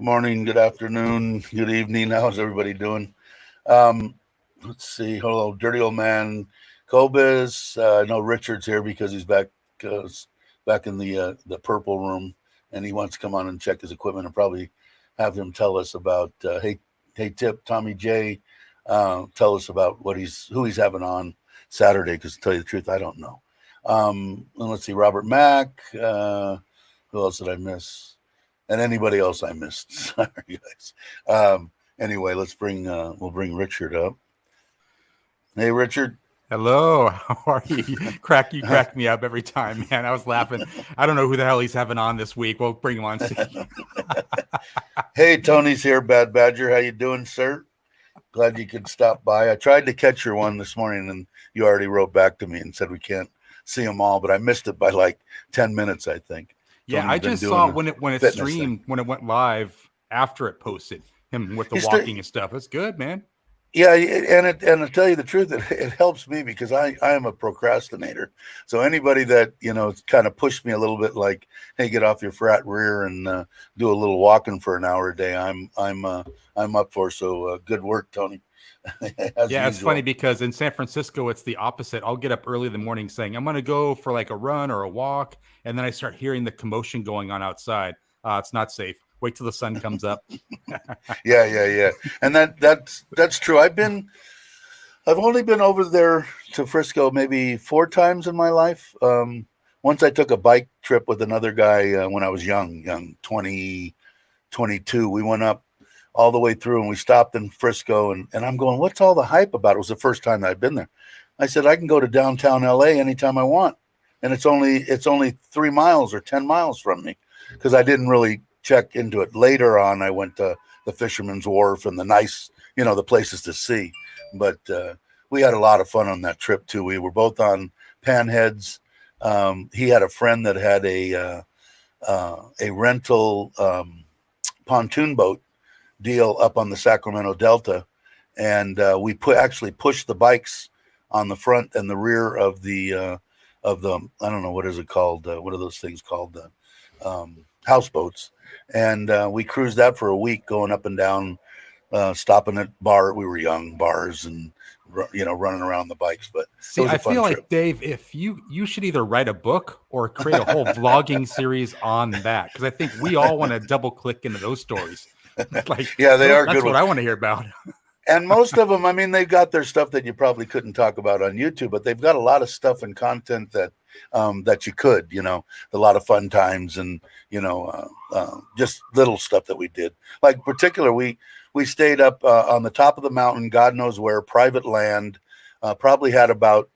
Morning, good afternoon, good evening. How's everybody doing? Um, let's see. Hello, dirty old man, Cobus. I know Richard's here because he's back in the purple room, and he wants to come on and check his equipment and probably have him tell us about. Hey, Tip, Tommy J, tell us about who he's having on Saturday. Because to tell you the truth, I don't know. And let's see, Robert Mack. Who else did I miss? And anybody else I missed. Sorry, guys. Anyway, we'll bring Richard up. Hey, Richard. Hello, how are you? You crack me up every time, man. I was laughing. I don't know who the hell he's having on this week. We'll bring him on. Hey, Tony's here, Bad Badger. How you doing, sir? Glad you could stop by. I tried to catch your one this morning, and you already wrote back to me and said we can't see them all, but I missed it by like 10 minutes, I think. Yeah, I just saw it when it streamed, when it went live after it posted, him with the walking and stuff. It's good, man. Yeah, and to tell you the truth, it helps me because I am a procrastinator. So anybody that kind of pushed me a little bit, like, hey, get off your frat rear and do a little walking for an hour a day, I'm up for. So good work, Tony. Yeah, it's funny because in San Francisco it's the opposite. I'll get up early in the morning saying I'm going to go for like a run or a walk, and then I start hearing the commotion going on outside. It's not safe. Wait till the sun comes up. Yeah. And that's true. I've only been over there to Frisco maybe 4 times in my life. Once I took a bike trip with another guy when I was young, 20, 22. We went up all the way through and we stopped in Frisco and I'm going, what's all the hype about? It was the first time that I'd been there. I said, I can go to downtown LA anytime I want. And it's only 3 miles or 10 miles from me because I didn't really check into it. Later on, I went to the Fisherman's Wharf and the nice, the places to see. But we had a lot of fun on that trip too. We were both on panheads. He had a friend that had a rental pontoon boat deal up on the Sacramento Delta, and we actually pushed the bikes on the front and the rear of the I don't know, what is it called? What are those things called? Houseboats. And we cruised that for a week, going up and down, stopping at we were young, bars and running around the bikes. But see, I feel like, Dave, if you should either write a book or create a whole vlogging series on that, because I think we all want to double click into those stories. Like, yeah, they are. That's what I want to hear about. And most of them, I mean, they've got their stuff that you probably couldn't talk about on YouTube, but they've got a lot of stuff and content that you could, a lot of fun times and, just little stuff that we did. Like particular, we stayed up on the top of the mountain, God knows where, private land, probably had about,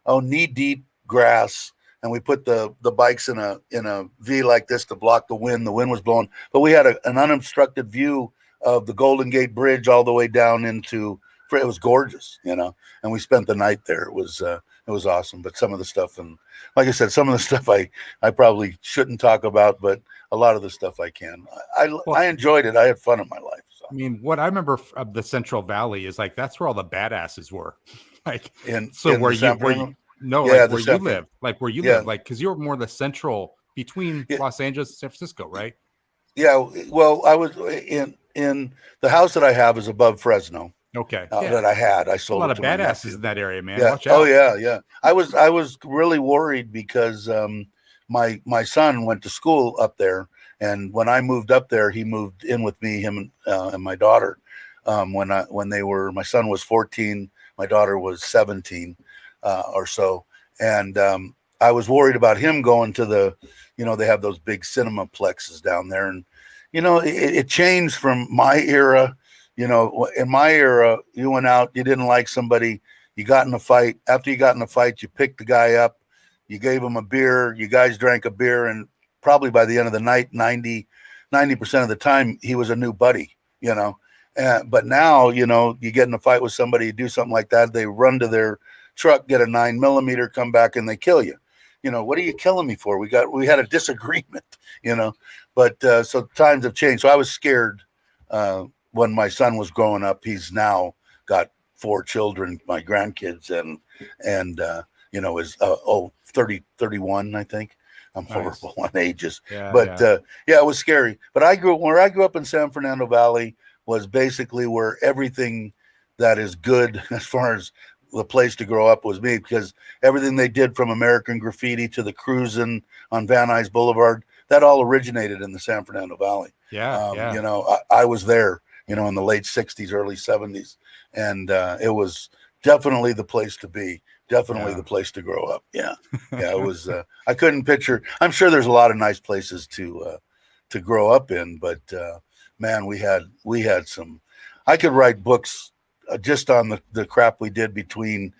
knee deep grass. And we put the bikes in a V like this to block the wind. The wind was blowing, but we had an unobstructed view of the Golden Gate Bridge all the way down into. It was gorgeous, and we spent the night there. It was awesome. But some of the stuff, and like I said, some of the stuff I probably shouldn't talk about, but a lot of the stuff I can. I enjoyed it. I had fun in my life. So. I mean, what I remember of the Central Valley is like that's where all the badasses were. Like, where you live, like because you're more the central between Los Angeles and San Francisco, right? Yeah. Well, I was in the house that I have is above Fresno. Okay. That I had. I sold a lot of badasses in that area, man. Yeah. Watch out. Oh yeah. I was really worried because my son went to school up there, and when I moved up there, he moved in with me, him and my daughter. My son was 14, my daughter was 17 or so, and I was worried about him going to the, they have those big cinema plexes down there, and it changed from my era. In my era, you went out, you didn't like somebody, you got in a fight. After you got in a fight, you picked the guy up, you gave him a beer, you guys drank a beer, and probably by the end of the night, 90% of the time, he was a new buddy, But now, you get in a fight with somebody, you do something like that, they run to their truck, get a 9mm, come back, and they kill you. What are you killing me for? We had a disagreement, But so times have changed. So I was scared when my son was growing up. He's now got 4 children, my grandkids, and is 30, 31, I think. I'm horrible on ages. Yeah, But yeah, it was scary. But where I grew up in San Fernando Valley was basically where everything that is good as far as the place to grow up was me, because everything they did from American Graffiti to the cruising on Van Nuys Boulevard, that all originated in the San Fernando Valley. Yeah. You know, I was there, you know, in the late 60s, early 70s. And it was definitely the place to be. Definitely the place to grow up. Yeah. Yeah. It was, I couldn't picture, I'm sure there's a lot of nice places to grow up in, but man, we had some, I could write books just on the crap we did between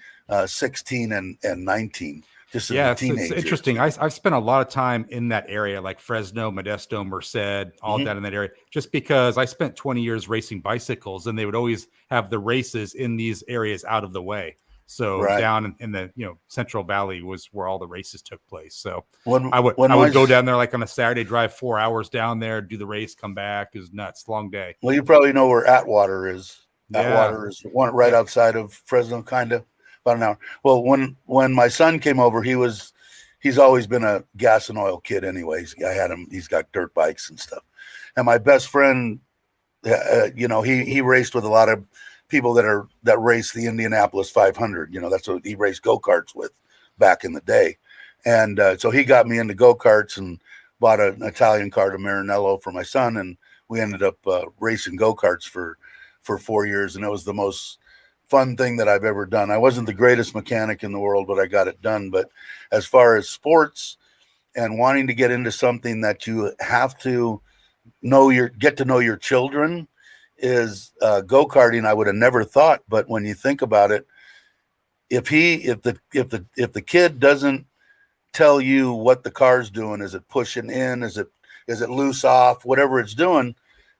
16 and 19. Just in the teenage it's interesting. I've spent a lot of time in that area, like Fresno, Modesto, Merced, all down in that area, just because I spent 20 years racing bicycles, and they would always have the races in these areas out of the way. So down in the Central Valley was where all the races took place. So I would go down there like on a Saturday, drive 4 hours down there, do the race, come back. It was nuts, long day. Well, you probably know where Atwater is. Atwater is one right outside of Fresno, kind of about an hour. Well, when my son came over, he's always been a gas and oil kid. Anyways, I had him. He's got dirt bikes and stuff. And my best friend, he raced with a lot of people that race the Indianapolis 500. You know, that's what he raced go-karts with back in the day. And so he got me into go-karts and bought an Italian car to Maranello for my son, and we ended up racing go-karts for 4 years, and it was the most fun thing that I've ever done. I wasn't the greatest mechanic in the world, but I got it done. But as far as sports and wanting to get into something that you have to get to know your children is go-karting. I would have never thought, but when you think about it, if the kid doesn't tell you what the car's doing, is it pushing in, is it loose off, whatever it's doing,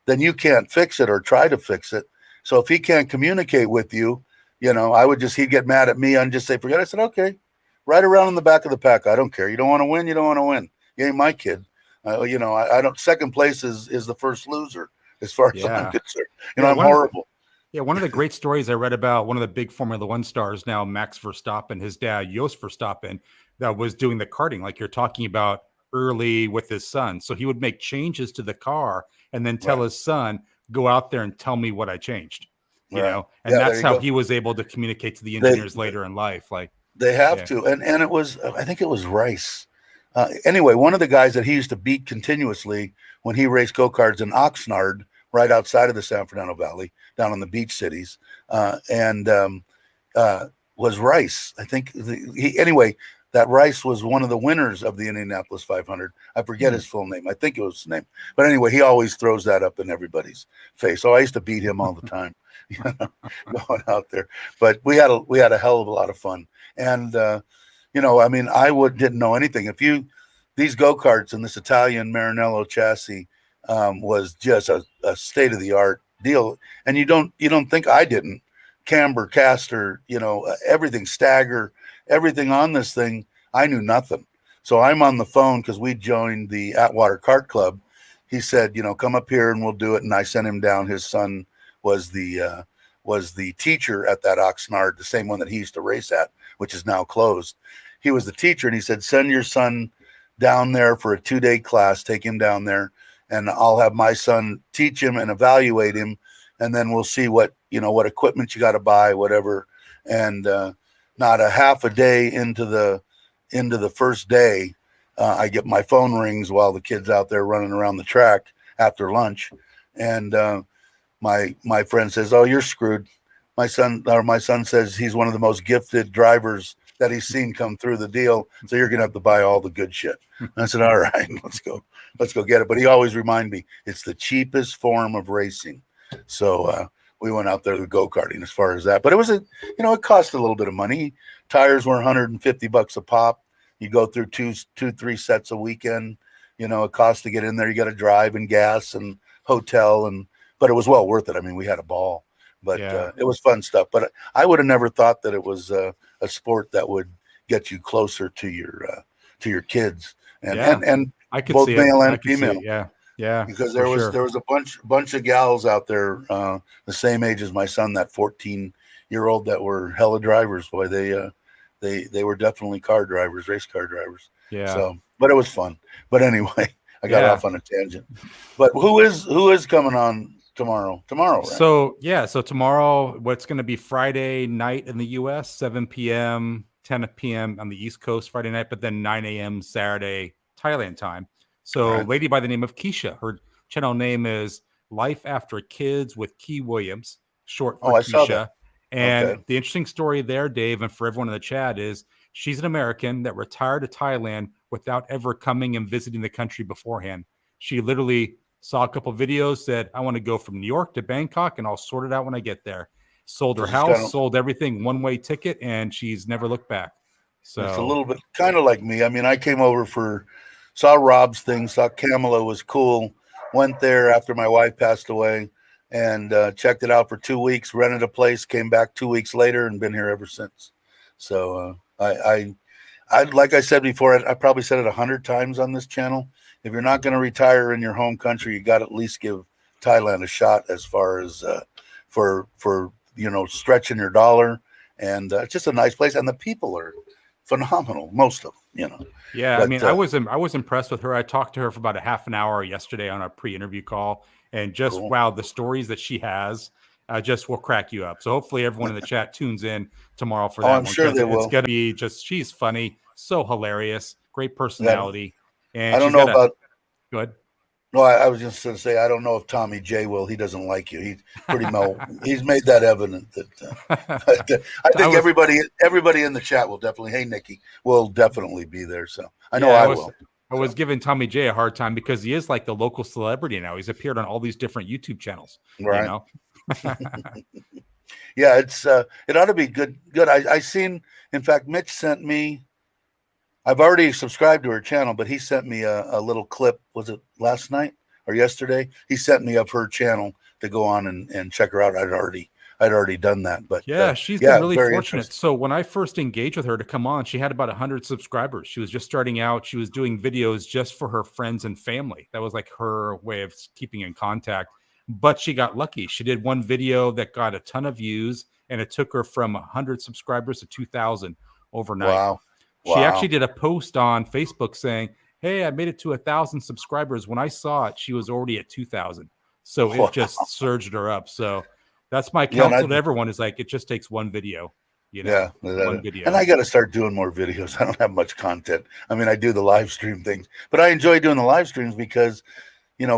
then you can't fix it or try to fix it. So if he can't communicate with you, he'd get mad at me and just say, forget it. I said, okay, right around in the back of the pack. I don't care. You don't want to win. You don't want to win. You ain't my kid. I don't, second place is the first loser as far as I'm concerned. I'm horrible. One of the great stories I read about one of the big Formula One stars now, Max Verstappen, his dad, Jos Verstappen, that was doing the karting like you're talking about early with his son. So he would make changes to the car and then tell his son, go out there and tell me what I changed, and that's how he was able to communicate to the engineers later in life. Like they have to. And it was, I think it was Rice. Anyway, one of the guys that he used to beat continuously when he raced go-karts in Oxnard, right outside of the San Fernando Valley, down in the beach cities, was Rice. I think that Rice was one of the winners of the Indianapolis 500. I forget his full name. I think it was his name. But anyway, he always throws that up in everybody's face. So I used to beat him all the time, going out there. But we had a hell of a lot of fun. And, I didn't know anything. These go-karts and this Italian Maranello chassis was just a state-of-the-art deal. And you don't think I didn't. Camber, caster, everything, stagger, everything on this thing, I knew nothing. So I'm on the phone because we joined the Atwater Kart Club. He said, come up here and we'll do it. And I sent him down. His son was the teacher at that Oxnard, the same one that he used to race at, which is now closed. He was the teacher, and he said, send your son down there for a 2-day class, take him down there, and I'll have my son teach him and evaluate him. And then we'll see what equipment you got to buy, whatever. And not a half a day into the first day, I get my phone rings while the kid's out there running around the track after lunch. And my friend says, oh, you're screwed. My son says he's one of the most gifted drivers that he's seen come through the deal. So you're going to have to buy all the good shit. And I said, all right, let's go get it. But he always reminded me, it's the cheapest form of racing. So we went out there to go-karting as far as that. But it was it cost a little bit of money. Tires were $150 a pop. You go through two, 3 sets a weekend. It costs to get in there. You got to drive and gas and hotel, but it was well worth it. I mean, we had a ball, but it was fun stuff. But I would have never thought that it was a sport that would get you closer to your kids and I could both see male it. and female. Yeah, because there was a bunch of gals out there the same age as my son, that 14-year-old, that were hella drivers. Boy, they were definitely race car drivers. Yeah. So but it was fun. But anyway, I got off on a tangent. But who is coming on tomorrow? Tomorrow, right? So tomorrow, what's going to be Friday night in the U.S., 7 p.m., 10 p.m. on the East Coast Friday night, but then 9 a.m. Saturday Thailand time. So, lady by the name of Keisha, her channel name is Life After Kids with Key Williams, short for Keisha. Saw that. And the interesting story there, Dave, and for everyone in the chat is she's an American that retired to Thailand without ever coming and visiting the country beforehand. She literally saw a couple of videos, said, I want to go from New York to Bangkok, and I'll sort it out when I get there. Sold her house, sold everything, one-way ticket, and she's never looked back. So it's a little bit kind of like me. I mean, I came over saw Rob's thing, saw Kamala was cool, went there after my wife passed away, and checked it out for 2 weeks, rented a place, came back 2 weeks later, and been here ever since. So I like I said before, I probably said it 100 times on this channel. If you're not going to retire in your home country, you got to at least give Thailand a shot as far as for stretching your dollar. And it's just a nice place, and the people are phenomenal, most of them. Yeah, but, I mean, I was impressed with her. I talked to her for about a half an hour yesterday on a pre-interview call, and just wow, the stories that she has just will crack you up. So hopefully everyone in the chat tunes in tomorrow for that. I'm sure they will. It's going to be she's funny, so hilarious, great personality. And I don't know about. Go ahead. No, I was just going to say, I don't know if Tommy J will. He doesn't like you. He's pretty he's made that evident. That I think everybody in the chat will definitely. Hey, Nikki, will definitely be there. So I know I will. I was giving Tommy J a hard time because he is like the local celebrity now. He's appeared on all these different YouTube channels. Right. Yeah, it ought to be good. I seen. In fact, Mitch sent me. I've already subscribed to her channel, but he sent me a little clip. Was it last night or yesterday? He sent me of her channel to go on and check her out. I'd already done that, but she's been really fortunate. So when I first engaged with her to come on, she had about 100 subscribers. She was just starting out. She was doing videos just for her friends and family. That was like her way of keeping in contact. But she got lucky. She did one video that got a ton of views, and it took her from 100 subscribers to 2,000 overnight. Wow. She actually did a post on Facebook saying, hey, I made it to 1,000 subscribers. When I saw it, she was already at 2,000. So it just surged her up. So that's my counsel to everyone is like, it just takes one video. One video. And I got to start doing more videos. I don't have much content. I mean, I do the live stream things, but I enjoy doing the live streams because,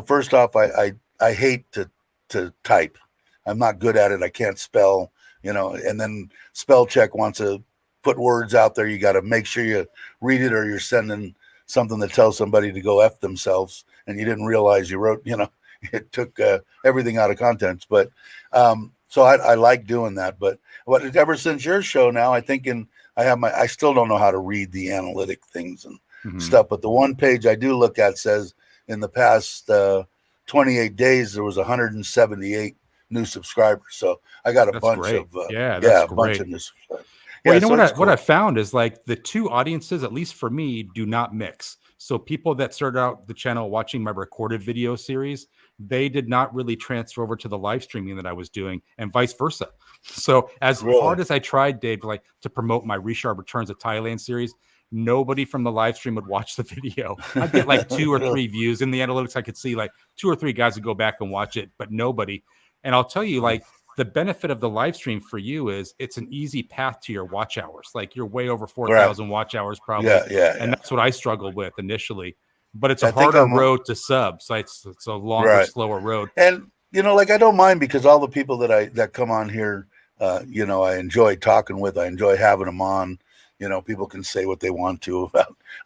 first off, I hate to type. I'm not good at it. I can't spell, and then spell check wants to put words out there. You got to make sure you read it, or you're sending something that tells somebody to go F themselves, and you didn't realize you wrote, it took everything out of context. But so I like doing that. But ever since your show now, I still don't know how to read the analytic things and stuff. But the one page I do look at says in the past 28 days, there was 178 new subscribers. So I got a bunch of bunch of new subscribers. Well, what I found is like the two audiences, at least for me, do not mix. So people that started out the channel watching my recorded video series, they did not really transfer over to the live streaming that I was doing, and vice versa. So as hard as I tried, Dave, to promote my Resharp Returns to Thailand series, nobody from the live stream would watch the video. I'd get like 2 or 3 views. In the analytics, I could see like 2 or 3 guys would go back and watch it, but nobody. And I'll tell you, the benefit of the live stream for you is it's an easy path to your watch hours. Like you're way over 4,000 watch hours probably. And that's what I struggled with initially. But it's a harder road to sub. So it's a longer, slower road. And, I don't mind because all the people that come on here, I enjoy talking with. I enjoy having them on. People can say what they want to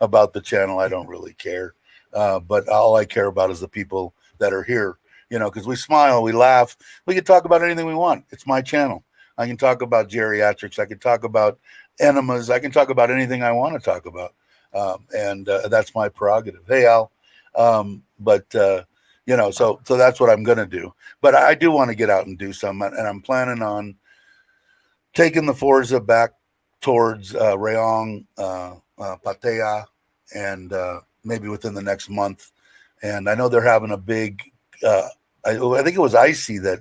about the channel. I don't really care. But all I care about is the people that are here. Because we smile, we laugh, we can talk about anything we want. It's my channel. I can talk about geriatrics. I can talk about enemas. I can talk about anything I want to talk about. And that's my prerogative. Hey, Al. So that's what I'm going to do. But I do want to get out and do some. And I'm planning on taking the Forza back towards Rayong, Pattaya, and maybe within the next month. And I know they're having a big... I think it was Icy that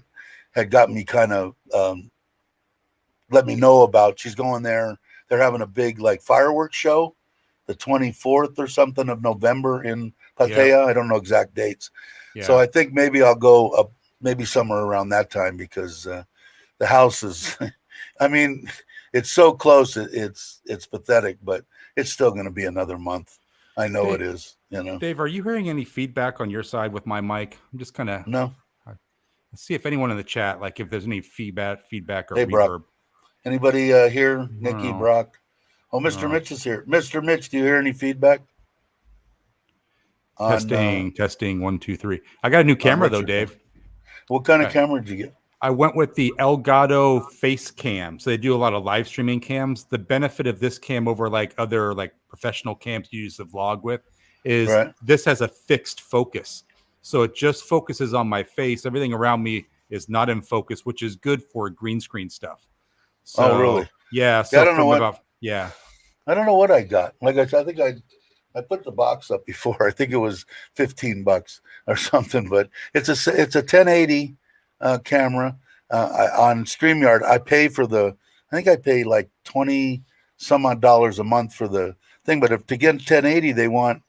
had got me kind of let me know about. She's going there. They're having a big fireworks show the 24th or something of November in Pattaya. I don't know exact dates. So I think maybe I'll go up maybe somewhere around that time, because the house is, I mean, it's so close. It's pathetic, but it's still going to be another month. I know it is, Dave, are you hearing any feedback on your side with my mic? I'm just kind of, no. Let's see if anyone in the chat, like if there's any feedback or hey, reverb. Brock. Anybody here? Nikki, Brock. Oh, Mr. Mitch is here. Mr. Mitch, do you hear any feedback? Testing 1 2 3. I got a new camera though, Dave. What kind of camera did you get? I went with the Elgato Face Cam. So they do a lot of live streaming cams. The benefit of this cam over like other like professional cams you use to vlog with is this has a fixed focus. So it just focuses on my face. Everything around me is not in focus, which is good for green screen stuff. So, really? Yeah. So I don't know what. I don't know what I got. Like I said, I think I put the box up before. I think it was $15 or something. But it's a 1080 camera on StreamYard. I pay for I think I pay like $20 some odd a month for the thing. But to get 1080, they want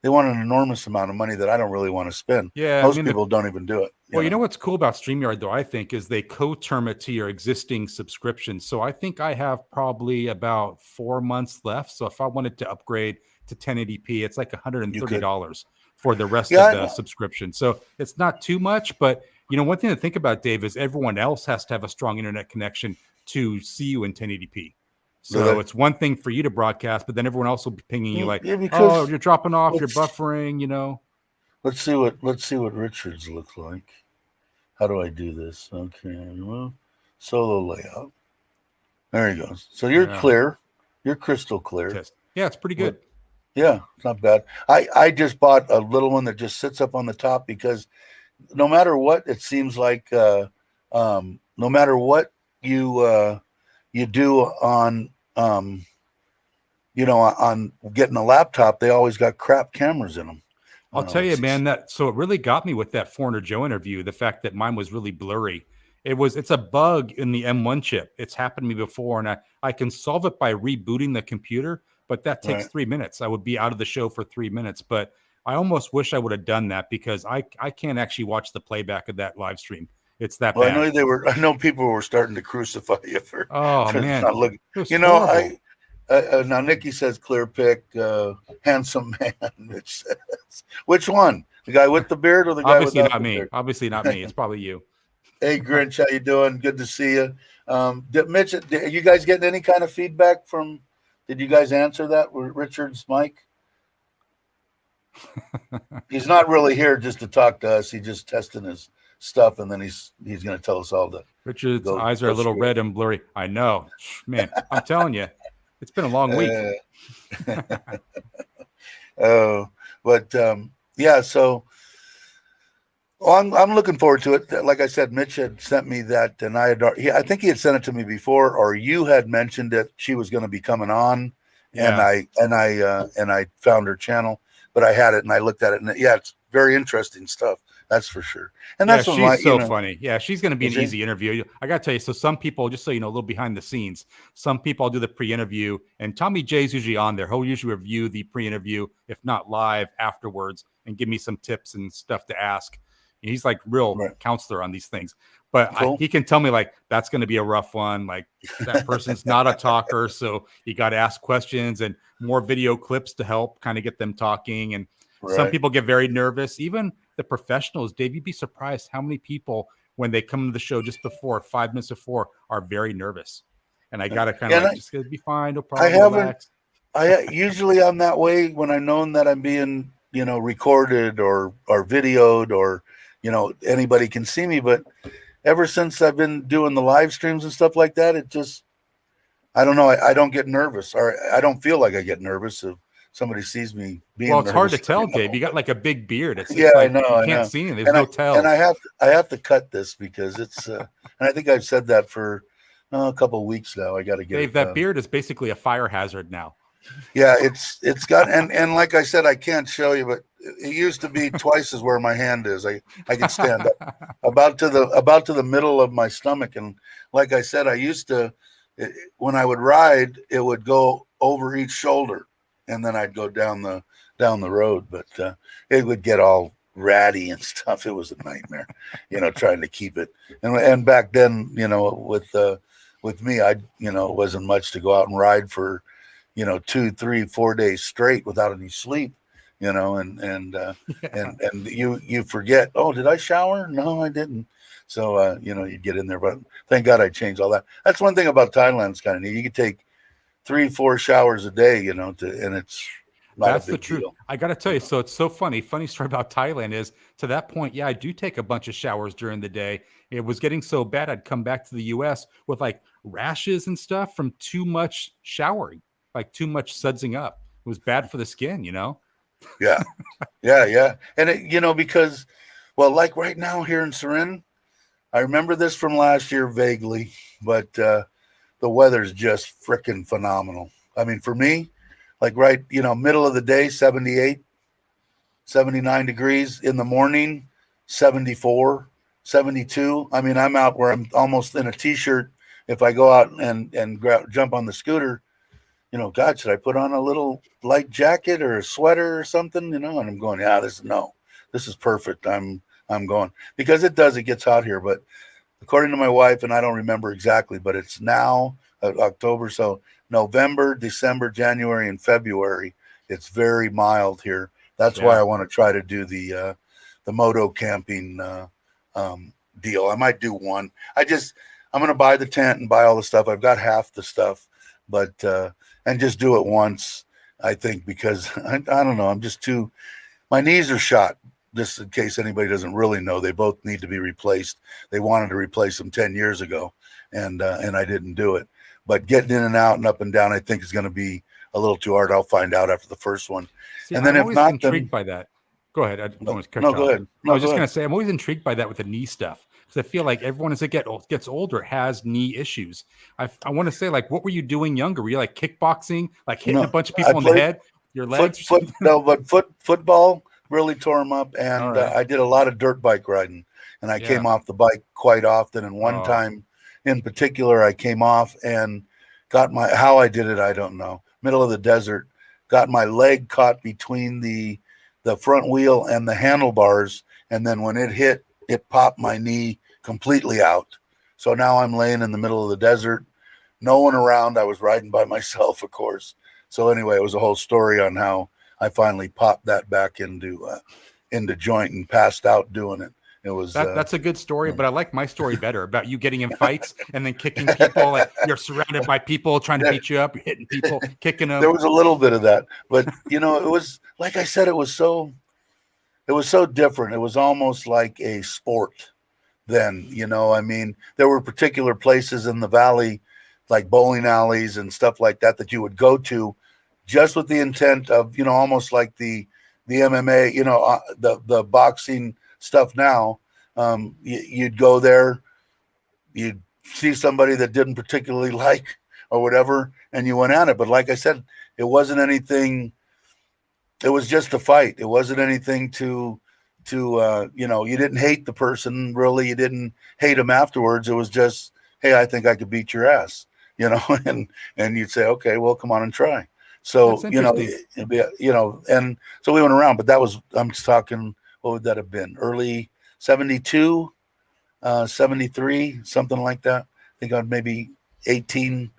an enormous amount of money that I don't really want to spend. Yeah, most people don't even do it. You know what's cool about StreamYard, though, I think, is they co-term it to your existing subscription. So I think I have probably about 4 months left. So if I wanted to upgrade to 1080p, it's like $130 for the rest of the subscription. So it's not too much. But, one thing to think about, Dave, is everyone else has to have a strong internet connection to see you in 1080p. So it's one thing for you to broadcast, but then everyone else will be pinging you like, oh, you're dropping off, you're buffering, Let's see what Richard's looks like. How do I do this? Okay, well, solo layout. There he goes. So you're clear. You're crystal clear. Yeah, it's pretty good. Yeah, it's not bad. I just bought a little one that just sits up on the top, because no matter what, it seems like no matter what you do on on getting a laptop, they always got crap cameras in them. I'll tell you, man, so it really got me with that Foreigner Joe interview, the fact that mine was really blurry. It's a bug in the M1 chip. It's happened to me before, and I can solve it by rebooting the computer, but that takes 3 minutes. I would be out of the show for 3 minutes, but I almost wish I would have done that, because I can't actually watch the playback of that live stream. It's that bad. I know people were starting to crucify you for man, not looking. Now Nikki says clear pick, handsome man. Mitch says, which one? The guy with the beard or the guy without the beard? Obviously not me. It's probably you. Hey Grinch, how you doing? Good to see you. Mitch, are you guys getting any kind of feedback from? Did you guys answer that with Richard's mic? He's not really here just to talk to us. He's just testing his stuff, and then he's going to tell us all that. Richard's eyes are a little red and blurry. I know, man. I'm telling you. It's been a long week. So I'm looking forward to it. Like I said, Mitch had sent me that, and I think he had sent it to me before, or you had mentioned that she was going to be coming on, and I found her channel, but I had it and I looked at it, and it's very interesting stuff. That's for sure. And that's she's so funny. Yeah, she's going to be an easy interview. I got to tell you, so some people, just so you know, a little behind the scenes, some people do the pre-interview, and Tommy J's usually on there. He'll usually review the pre-interview, if not live, afterwards, and give me some tips and stuff to ask. He's like real counselor on these things. But he can tell me, like, that's going to be a rough one. Like, that person's not a talker, so you got to ask questions and more video clips to help kind of get them talking. And some people get very nervous. Even the professionals, Dave, you'd be surprised how many people, when they come to the show just before, 5 minutes before, are very nervous. And I got to kind of just going to be fine. No problem. Usually I'm that way when I'm known that I'm being, recorded or videoed, or, anybody can see me. But ever since I've been doing the live streams and stuff like that, it just, I don't know. I don't get nervous, or I don't feel like I get nervous if somebody sees me being nervous. It's hard to tell, Dave. You got like a big beard. It's like, I know. You can't see anything. There's no tells. And I have to cut this because it's, and I think I've said that for a couple of weeks now. I got to get Dave, that beard is basically a fire hazard now. Yeah, it's got, and like I said, I can't show you, but it used to be twice as where my hand is. I can stand up about to the middle of my stomach. And like I said, I used to, when I would ride, it would go over each shoulder. and then I'd go down the road. But it would get all ratty and stuff. It was a nightmare, trying to keep it. And back then, with me, it wasn't much to go out and ride for, 2, 3, 4 days straight without any sleep, and you forget, oh, did I shower? No, I didn't. So, you get in there, but thank God I changed all that. That's one thing about Thailand. It's kind of neat. You could take 3, 4 showers a day, and it's not That's a big the truth. deal. I got to tell you, so it's so funny. Funny story about Thailand is, to that point, yeah, I do take a bunch of showers during the day. It was getting so bad, I'd come back to the US with like rashes and stuff from too much showering, like too much sudsing up. It was bad for the skin, Yeah. Yeah. And because, well, like right now here in Surin, I remember this from last year vaguely, but the weather's just freaking phenomenal. I mean, for me, like middle of the day, 78, 79 degrees, in the morning, 74, 72. I mean, I'm out where I'm almost in a t-shirt. If I go out and jump on the scooter, God, should I put on a little light jacket or a sweater or something, and I'm going, yeah, this is perfect. I'm going, because it gets hot here, but according to my wife, and I don't remember exactly, but it's now October. So November, December, January, and February, it's very mild here. That's why I want to try to do the moto camping deal. I might do one. I'm going to buy the tent and buy all the stuff. I've got half the stuff, but and just do it once, I think, because I don't know. I'm just my knees are shot. Just in case anybody doesn't really know, they both need to be replaced. They wanted to replace them 10 years ago, and I didn't do it. But getting in and out and up and down, I think, is going to be a little too hard. I'll find out after the first one. See, and then I'm always intrigued by that. Go ahead. I don't want to cut you off. Go ahead. No, I was just going to say, I'm always intrigued by that with the knee stuff, because I feel like everyone, as it gets older, has knee issues. I want to say, like, what were you doing younger? Were you like kickboxing, like hitting a bunch of people in the head, your legs? Football really tore them up, and I did a lot of dirt bike riding, and I came off the bike quite often. And one time in particular, I came off and got how I did it, I don't know, middle of the desert, got my leg caught between the front wheel and the handlebars, and then when it hit, it popped my knee completely out. So now I'm laying in the middle of the desert, no one around. I was riding by myself, of course. So anyway, it was a whole story on how I finally popped that back into joint and passed out doing it. It was that's a good story, but I like my story better, about you getting in fights and then kicking people. Like, you're surrounded by people trying to beat you up, you're hitting people, kicking them. There was a little bit of that, but it was, like I said, it was so different. It was almost like a sport then. I mean, there were particular places in the valley, like bowling alleys and stuff like that you would go to, just with the intent of, almost like the MMA, the boxing stuff now. You'd go there, you'd see somebody that didn't particularly like or whatever, and you went at it. But like I said, it wasn't anything. It was just a fight. It wasn't anything to you didn't hate the person, really. You didn't hate him afterwards. It was just, hey, I think I could beat your ass, and you'd say, okay, well, come on and try. So, and so we went around, but I'm just talking, what would that have been? Early 72, 73, something like that. I think I'm maybe 18,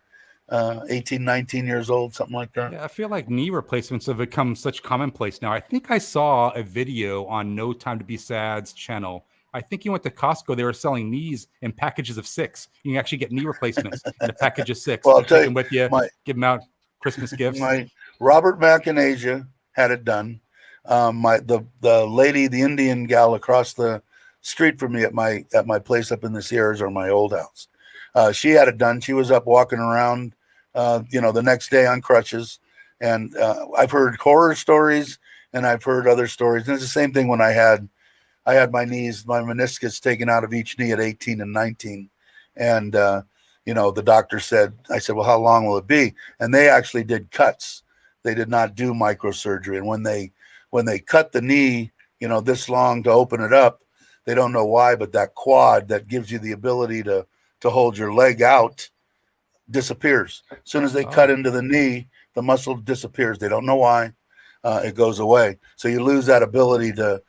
19 years old, something like that. Yeah, I feel like knee replacements have become such commonplace now. I think I saw a video on No Time to Be Sad's channel. I think you went to Costco. They were selling knees in packages of 6. You can actually get knee replacements in a package of 6. Well, I'll tell you, with you, give them out Christmas gifts. My Robert Mack in Asia had it done. The lady, the Indian gal across the street from me at my place up in the Sierras, or my old house, she had it done. She was up walking around, the next day on crutches. And I've heard horror stories, and I've heard other stories. And it's the same thing when I had my meniscus taken out of each knee at 18 and 19. And the doctor said, I said, well, how long will it be? And they actually did cuts. They did not do microsurgery. And when they cut the knee, this long to open it up, they don't know why, but that quad that gives you the ability to hold your leg out disappears. As soon as they cut into the knee, the muscle disappears. They don't know why. It goes away. So you lose that ability to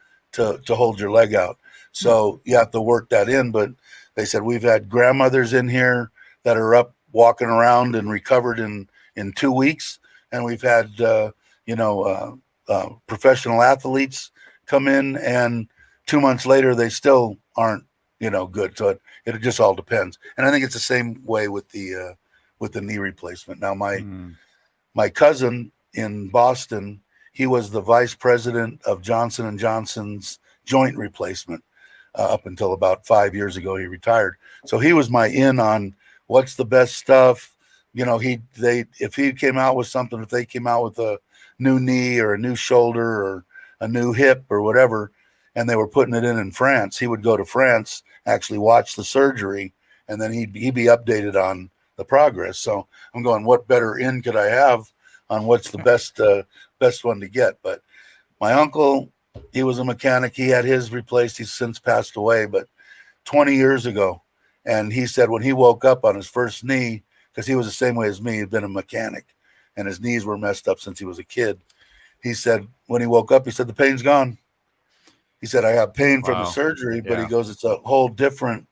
hold your leg out. So you have to work that in. But they said we've had grandmothers in here that are up walking around and recovered in 2 weeks, and we've had professional athletes come in, and 2 months later they still aren't good. So it just all depends. And I think it's the same way with the knee replacement. Now my cousin in Boston, he was the vice president of Johnson & Johnson's joint replacement up until about 5 years ago. He retired. So he was my in on what's the best stuff. If he came out with something, if they came out with a new knee or a new shoulder or a new hip or whatever, and they were putting it in France, he would go to France, actually watch the surgery, and then he'd be updated on the progress. So I'm going, what better in could I have on what's the best one to get? But my uncle, he was a mechanic. He had his replaced. He's since passed away, but 20 years ago. And he said when he woke up on his first knee, because he was the same way as me, he'd been a mechanic, and his knees were messed up since he was a kid. He said when he woke up, he said, the pain's gone. He said, I have pain from the surgery, but he goes, it's a whole different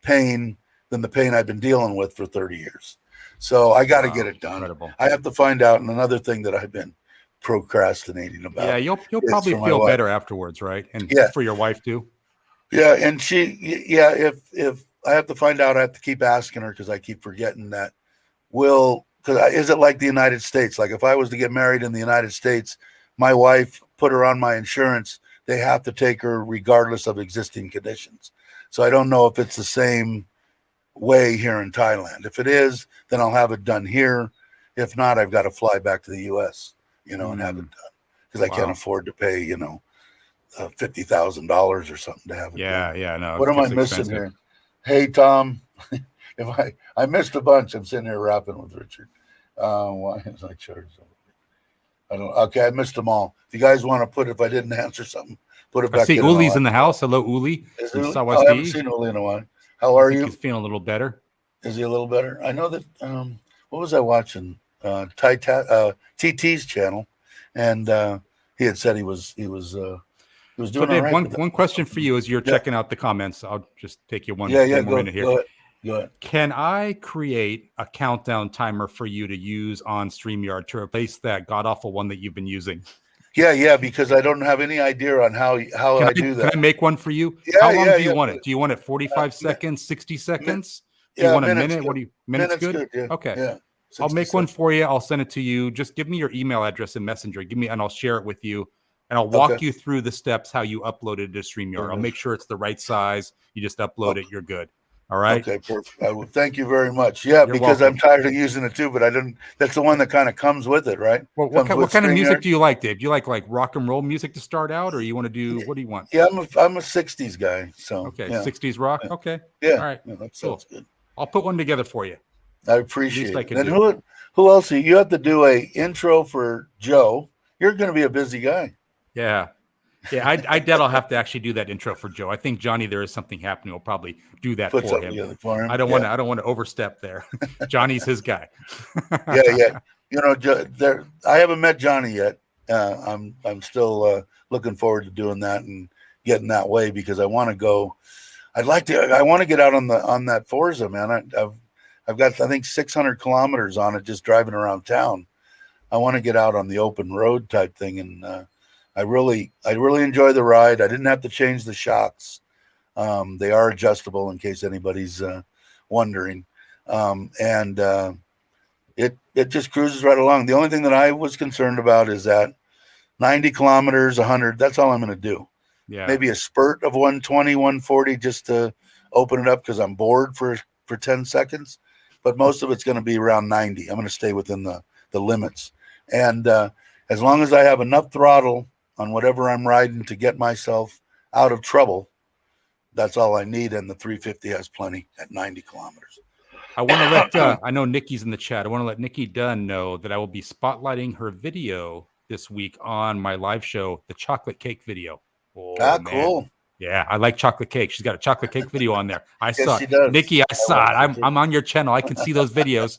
pain than the pain I've been dealing with for 30 years. So I got to get it done. Incredible. I have to find out. And another thing that I've been procrastinating about. Yeah, you'll probably feel better afterwards, right? And for your wife too. Yeah, and if I have to find out, I have to keep asking her because I keep forgetting that. Is it like the United States? Like if I was to get married in the United States, my wife put her on my insurance, they have to take her regardless of existing conditions. So I don't know if it's the same way here in Thailand. If it is, then I'll have it done here. If not, I've got to fly back to the US, and have it done because I can't afford to pay, $50,000 or something to have it done. Yeah, no. What am I missing here? Hey, Tom, if I missed a bunch, I'm sitting here rapping with Richard. Why is I charged? I missed them all. If you guys want to if I didn't answer something, put it back. I see Uli's in the house. Hello, Uli. I haven't seen Uli in a while. How are you? He's feeling a little better. Is he a little better? I know that. What was I watching? TT's channel, and he had said he was doing all right. One question for you as you're checking out the comments. I'll just take you one minute here. Go ahead. Can I create a countdown timer for you to use on StreamYard to replace that god awful one that you've been using? Yeah, because I don't have any idea on how I do that. Can I make one for you? Yeah, how long do you want it? Do you want it 45 seconds, 60 seconds? Do you want a minute? Good. Minutes good? Yeah. Okay. Yeah. I'll make one for you. I'll send it to you. Just give me your email address in Messenger. And I'll share it with you. And I'll walk you through the steps how you upload it to StreamYard. I'll make sure it's the right size. You just upload it. You're good. All right. Okay, perfect. I will. Thank you very much. Yeah, you're because welcome. I'm tired of using it too, but I didn't. That's the one that kind of comes with it, right? Well, what kind of music do you like, Dave? Do you like rock and roll music to start out, or you want to do? What do you want? Yeah, I'm a '60s guy. So okay, '60s rock. Yeah. Okay. Yeah. All right. Yeah, that sounds good. I'll put one together for you. I appreciate it. And who else? You have to do a intro for Joe. You're going to be a busy guy. Yeah. Yeah, I doubt I'll have to actually do that intro for Joe. I think Johnny, there is something happening. We'll probably do that for him. I don't want to overstep there. Johnny's his guy. Yeah. I haven't met Johnny yet. I'm still looking forward to doing that and getting that way because I want to go. I want to get out on that Forza, man. I've got I think 600 kilometers on it just driving around town. I want to get out on the open road type thing and. I really enjoy the ride. I didn't have to change the shocks. They are adjustable in case anybody's wondering. It just cruises right along. The only thing that I was concerned about is that 90 kilometers, 100, that's all I'm going to do. Yeah. Maybe a spurt of 120, 140 just to open it up because I'm bored for 10 seconds. But most of it's going to be around 90. I'm going to stay within the limits. And as long as I have enough throttle on whatever I'm riding to get myself out of trouble, that's all I need. And the 350 has plenty at 90 kilometers. I want to let, I know Nikki's in the chat. I want to let Nikki Dunn know that I will be spotlighting her video this week on my live show, the chocolate cake video. Oh, man. Cool. Yeah, I like chocolate cake. She's got a chocolate cake video on there. I saw it. Does. Nikki, I saw it. I'm on your channel. I can see those videos.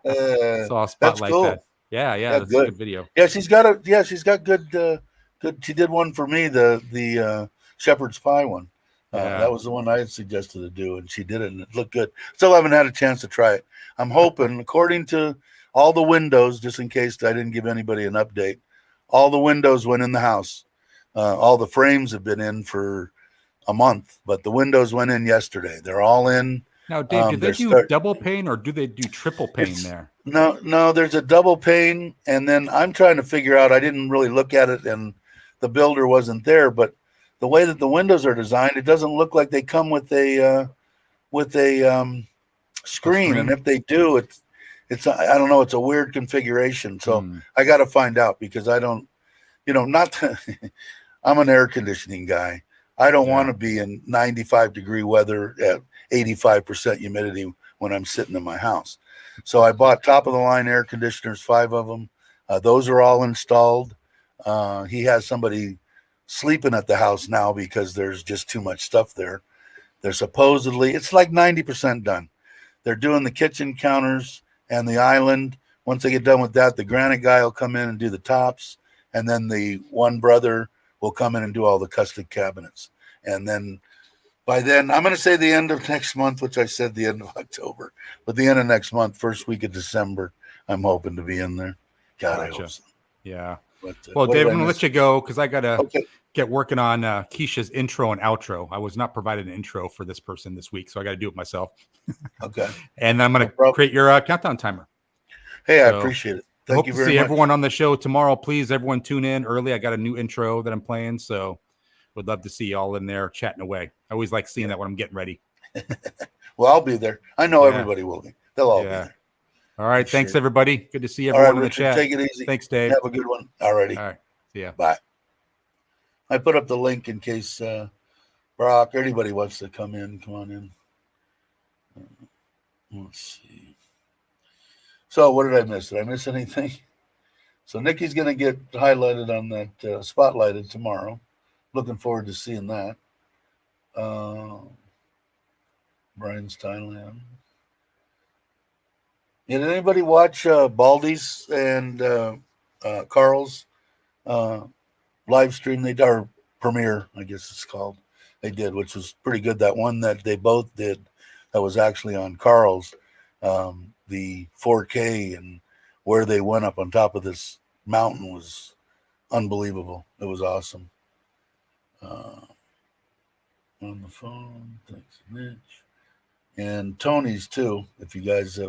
So I'll spotlight that. Yeah, that's a good video. Yeah, she's got good. Good. She did one for me, the shepherd's pie one. That was the one I had suggested to do, and she did it, and it looked good. Still haven't had a chance to try it. I'm hoping, according to all the windows, just in case I didn't give anybody an update, all the windows went in the house. All the frames have been in for a month, but the windows went in yesterday. They're all in. Now, Dave, do they do double pane or do they do triple pane there? No, there's a double pane, and then I'm trying to figure out, I didn't really look at it, and the builder wasn't there, but the way that the windows are designed, it doesn't look like they come with a screen. And if they do, it's I don't know, it's a weird configuration. So I got to find out, because I don't, I'm an air conditioning guy. I don't want to be in 95-degree weather at 85% humidity when I'm sitting in my house. So I bought top of the line air conditioners, 5 of them. Those are all installed. He has somebody sleeping at the house now because there's just too much stuff there. They're supposedly, it's like 90% done. They're doing the kitchen counters and the island. Once they get done with that, the granite guy will come in and do the tops. And then the one brother will come in and do all the custom cabinets. And then by then, I'm going to say the end of next month, which I said the end of October, but the end of next month, first week of December, I'm hoping to be in there. God, I hope so. Yeah. But, well, Dave, I'm going to let you go because I got to get working on Keisha's intro and outro. I was not provided an intro for this person this week, so I got to do it myself. Okay. And I'm going to create your countdown timer. Hey, I appreciate it. Thank you very much. Hope to see everyone on the show tomorrow. Please, everyone tune in early. I got a new intro that I'm playing, so would love to see you all in there chatting away. I always like seeing that when I'm getting ready. Well, I'll be there. I know everybody will be. They'll all be there. All right. Thanks, everybody. Good to see everyone in the chat. Take it easy. Thanks, Dave. Have a good one. All righty. All right. See ya. Bye. I put up the link in case Brock or anybody wants to come in. Come on in. Let's see. So what did I miss? Did I miss anything? So Nikki's going to get highlighted on that, spotlighted tomorrow. Looking forward to seeing that. Brian's Thailand. Did anybody watch Baldy's and Carl's live stream? They did, or premiere, I guess it's called. They did, which was pretty good. That one that they both did, that was actually on Carl's, the 4K and where they went up on top of this mountain was unbelievable. It was awesome. On the phone, thanks, Mitch. And Tony's too. If you guys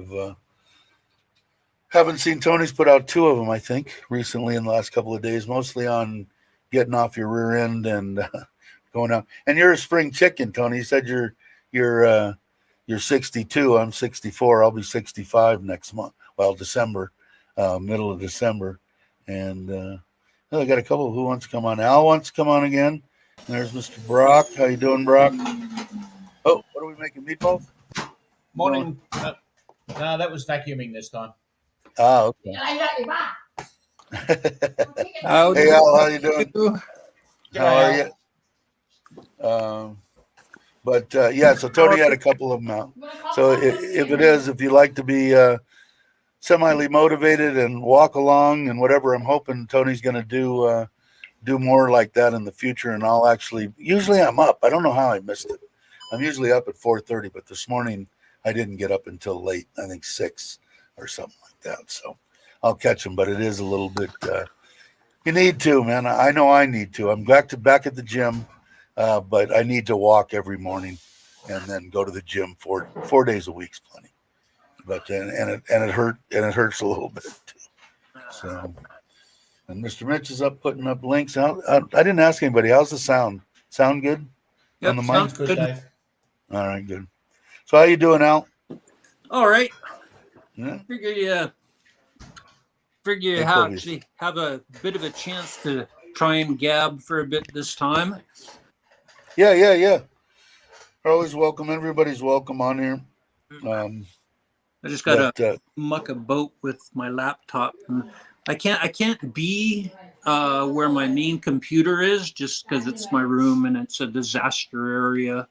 haven't seen Tony's, put out 2 of them, I think, recently in the last couple of days, mostly on getting off your rear end and going out. And you're a spring chicken, Tony. You said you're 62. I'm 64. I'll be 65 next month. Well, December, middle of December. And I got a couple who wants to come on. Al wants to come on again. And there's Mr. Brock. How you doing, Brock? Oh, what are we making? Meatballs? Morning. No, that was vacuuming this time. Oh, okay. Hey, Al, how you doing? How are you? So Tony had a couple of them out. So if you like to be semi motivated and walk along and whatever, I'm hoping Tony's going to do more like that in the future. And I'll usually I'm up. I don't know how I missed it. I'm usually up at 4:30, but this morning I didn't get up until late. I think 6 or something like that. So I'll catch him, but it is a little bit. You need to, man. I know I need to. I'm back at the gym, but I need to walk every morning, and then go to the gym 4 days a week's plenty. But it hurts a little bit too. So, and Mr. Mitch is up putting up links. I didn't ask anybody. How's the sound? Sound good? Yep, on the sounds mic? good. Dave. All right, good. So how you doing, Al? All right. Yeah. Figure you actually have a bit of a chance to try and gab for a bit this time. Yeah. You're always welcome. Everybody's welcome on here. I just got to muck a boat with my laptop. And I can't be where my main computer is just because it's my room and it's a disaster area.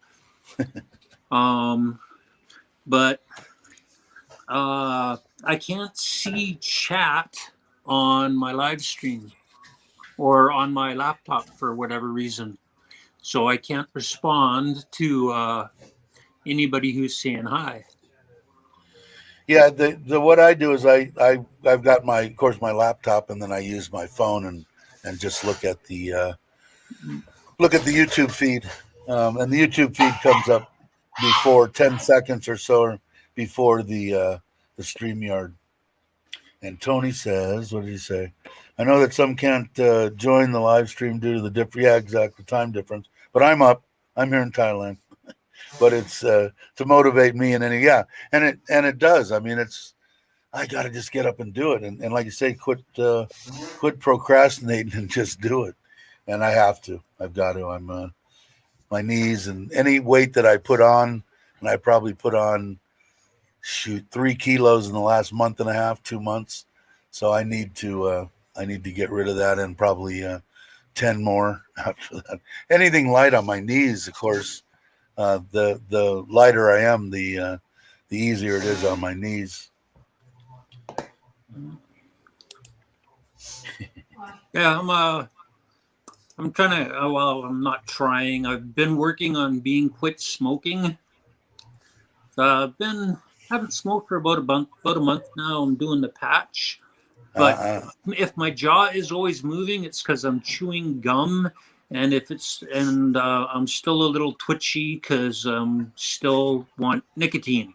But I can't see chat on my live stream or on my laptop for whatever reason. So I can't respond to anybody who's saying hi. Yeah, the what I do is I've got of course my laptop, and then I use my phone and just look at the YouTube feed, and the YouTube feed comes up before 10 seconds or so before the StreamYard. And Tony says, what did he say? I know that some can't join the live stream due to the exactly, time difference. But I'm up. I'm here in Thailand. But it's to motivate me and it does. I mean, I got to just get up and do it. And like you say, quit procrastinating and just do it. And I have to. I've got to. I'm my knees and any weight that I put on, and I probably put on 3 kilos in the last month and a half, 2 months. So I need to get rid of that, and probably 10 more after that. Anything light on my knees, of course, the lighter I am, the easier it is on my knees. Yeah, I'm trying to. Well, I'm not trying. I've been working on being quit smoking. Haven't smoked for about a month now. I'm doing the patch, but if my jaw is always moving, it's because I'm chewing gum, and I'm still a little twitchy because still want nicotine.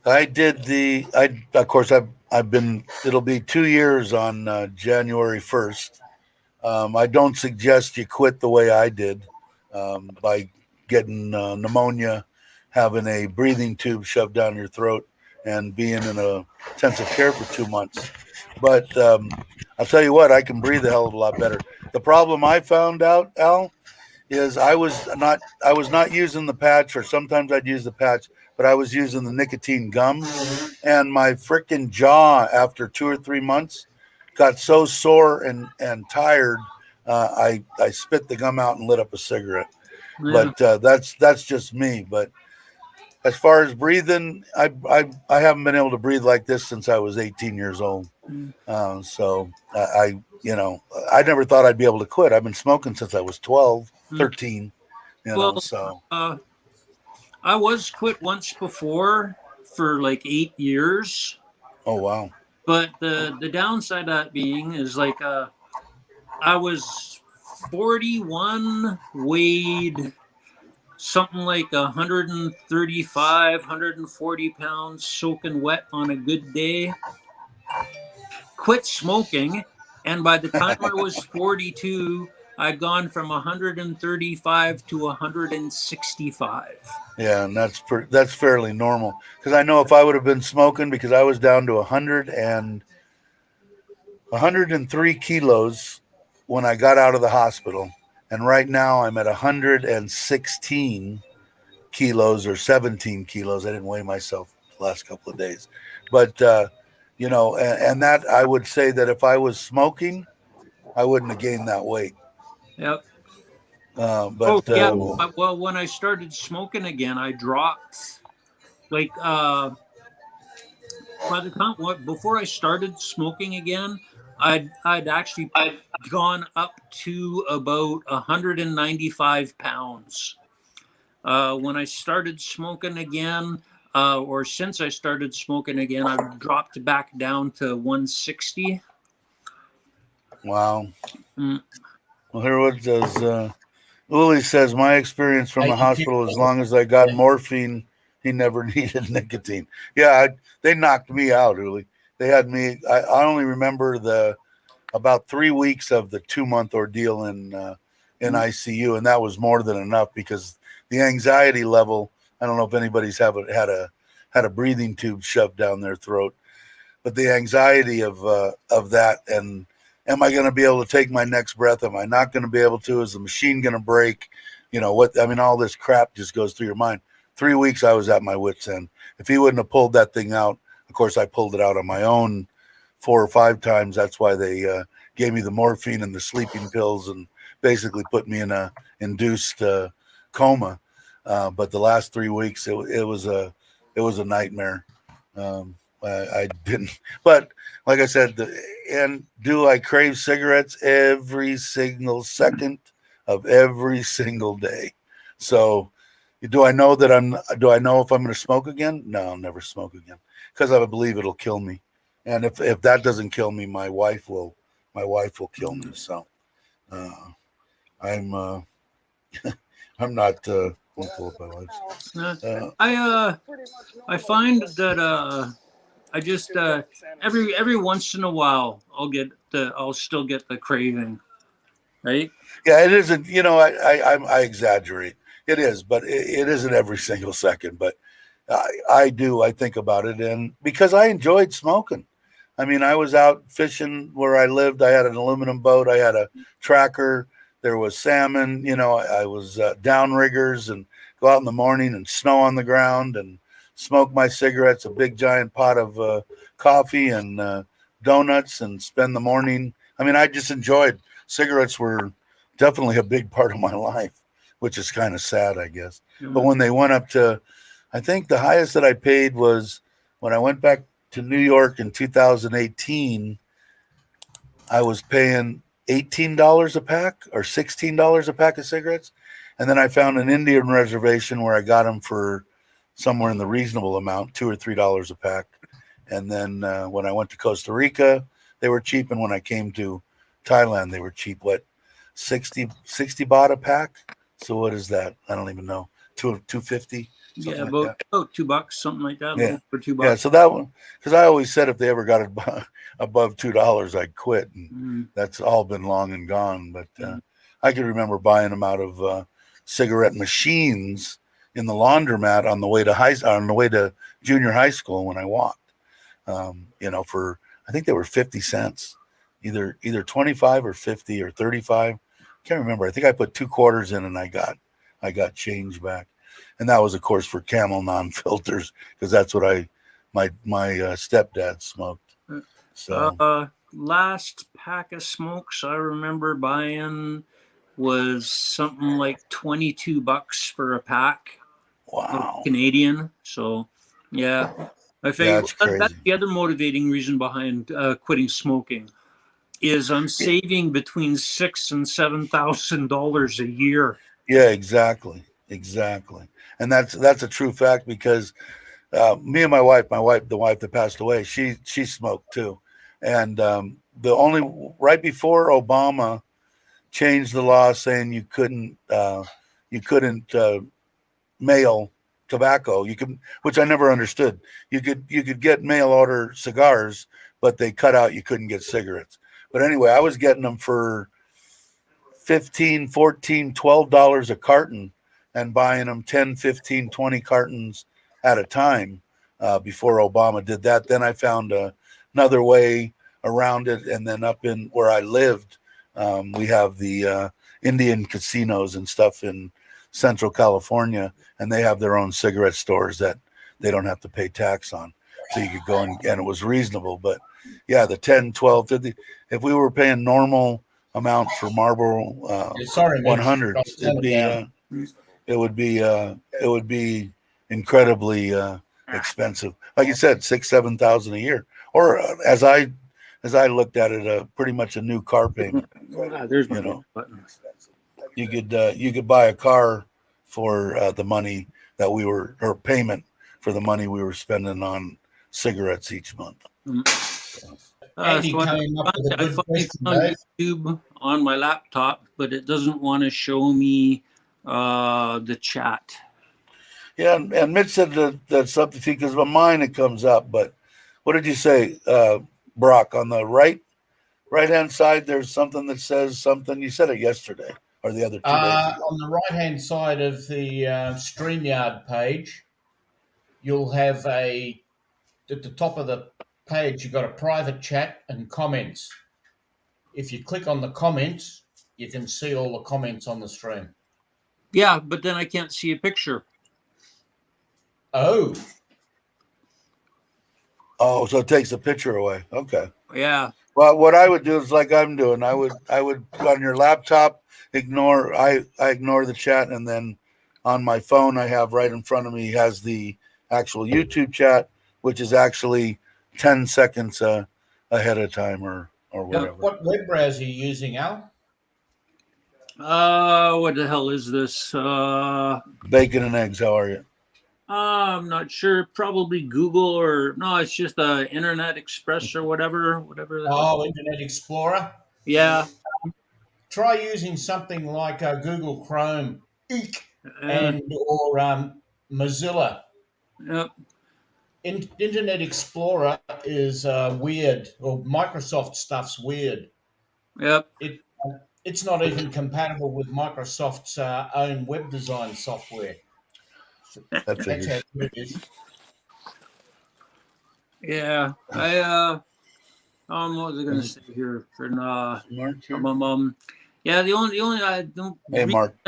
Of course I've been. It'll be 2 years on January 1st. I don't suggest you quit the way I did, by getting pneumonia, having a breathing tube shoved down your throat, and being in a intensive care for 2 months. But I'll tell you what, I can breathe a hell of a lot better. The problem I found out, Al, is I was not using the patch, or sometimes I'd use the patch, but I was using the nicotine gum, and my freaking jaw after 2 or 3 months got so sore and tired. I spit the gum out and lit up a cigarette. Yeah. But that's just me. But as far as breathing, I haven't been able to breathe like this since I was 18 years old. So I never thought I'd be able to quit. I've been smoking since I was 12, 13. So I was quit once before for like 8 years. Oh wow! But the downside of that being is like I was 41, weighed something like 135, 140 pounds, soaking wet on a good day. Quit smoking, and by the time I was 42, I'd gone from 135 to 165. Yeah, and that's fairly normal, because I know if I would have been smoking, because I was down to 103 kilos when I got out of the hospital, and right now I'm at 116 kilos or 17 kilos. I didn't weigh myself the last couple of days, but and that I would say that if I was smoking, I wouldn't have gained that weight. Yep. Well, when I started smoking again, I dropped like by the time before I started smoking again, I'd actually gone up to about 195 pounds. When I started smoking again, or since I started smoking again, I've dropped back down to 160. Wow. Well, here what does Uli says, my experience from the hospital, as long as I got morphine, he never needed nicotine. Yeah, they knocked me out, Uli. They had me. I only remember about 3 weeks of the 2-month ordeal in ICU, and that was more than enough, because the anxiety level. I don't know if anybody's had a breathing tube shoved down their throat, but the anxiety of that, and am I going to be able to take my next breath? Am I not going to be able to? Is the machine going to break? All this crap just goes through your mind. 3 weeks, I was at my wit's end. If he wouldn't have pulled that thing out, of course, I pulled it out on my own 4 or 5 times. That's why they gave me the morphine and the sleeping pills, and basically put me in a induced coma. But the last 3 weeks, it was a nightmare. I didn't. But like I said, and do I crave cigarettes every single second of every single day? So, do I know that do I know if I'm going to smoke again? No, I'll never smoke again because I believe it'll kill me. And if that doesn't kill me, my wife will kill me. So, I'm I'm not hopeful of my life. I find that I just every once in a while I'll still get the craving, right? Yeah, it isn't. I exaggerate. It is, but it isn't every single second. But I think about it, and because I enjoyed smoking. I mean, I was out fishing where I lived. I had an aluminum boat. I had a tracker. There was salmon. I was downriggers and go out in the morning and snow on the ground and smoke my cigarettes, a big giant pot of coffee and donuts, and spend the morning. I mean, I just enjoyed cigarettes. Were definitely a big part of my life, which is kind of sad, I guess. Mm-hmm. But when they went up to, I think the highest that I paid was when I went back to New York in 2018, I was paying $18 a pack or $16 a pack of cigarettes. And then I found an Indian reservation where I got them for somewhere in the reasonable amount, $2 or $3 a pack. And then when I went to Costa Rica, they were cheap. And when I came to Thailand, they were cheap. What, 60 baht a pack? So what is that? I don't even know. 250? Yeah, about $2, something like that. Yeah, for $2. Yeah. So that one, because I always said if they ever got it above $2, I'd quit, and that's all been long and gone. But I can remember buying them out of cigarette machines in the laundromat on the way to junior high school when I walked. For I think they were 50 cents, either 25 or 50 or 35. Can't remember. I think I put 2 quarters in and I got change back. And that was, of course, for Camel non-filters, because that's what my stepdad smoked. So last pack of smokes I remember buying was something like $22 for a pack. Wow, Canadian. So yeah, I think that's the other motivating reason behind quitting smoking is I'm saving between $6,000 and $7,000 a year. Yeah, exactly. And that's a true fact, because me and my wife, the wife that passed away, she smoked too. And right before Obama changed the law saying you couldn't mail tobacco, which I never understood. You could get mail order cigars, but they cut out you couldn't get cigarettes. But anyway, I was getting them for $15, $14, $12 a carton, and buying them 10, 15, 20 cartons at a time before Obama did that. Then I found another way around it. And then up in where I lived, we have the Indian casinos and stuff in Central California, and they have their own cigarette stores that they don't have to pay tax on. So you could go and it was reasonable. But yeah, the 10, 12, 50, if we were paying normal amount for Marlboro 100s, it would be incredibly expensive. Like you said, 6,000, 7,000 a year, or as I looked at it, pretty much a new car payment. There's my button. You could buy a car for the money or payment for the money we were spending on cigarettes each month. I found YouTube on my laptop, but it doesn't want to show me the chat. Yeah, and Mitch said that's something because of mine it comes up. But what did you say, Brock? On the right-hand side, there's something that says something. You said it yesterday or the other 2 days ago. On the right-hand side of the StreamYard page, you'll have at the top of the page, you've got a private chat and comments. If you click on the comments, you can see all the comments on the stream. Yeah, but then I can't see a picture. Oh, so it takes the picture away. Okay. Yeah. Well, what I would do is like I'm doing. I would on your laptop I ignore the chat, and then on my phone I have right in front of me has the actual YouTube chat, which is actually 10 seconds ahead of time or whatever. What web browser are you using, Al? What the hell is this? Bacon and eggs. How are you? I'm not sure. Probably Google or no. It's just Internet Express or whatever. Oh, Internet Explorer. Yeah. Try using something like Google Chrome, and or Mozilla. Yep. Internet Explorer is weird, or Microsoft stuff's weird. Yep. It's not even compatible with Microsoft's own web design software. That's how weird it is. Yeah. What was I going to say here? Yeah, the only I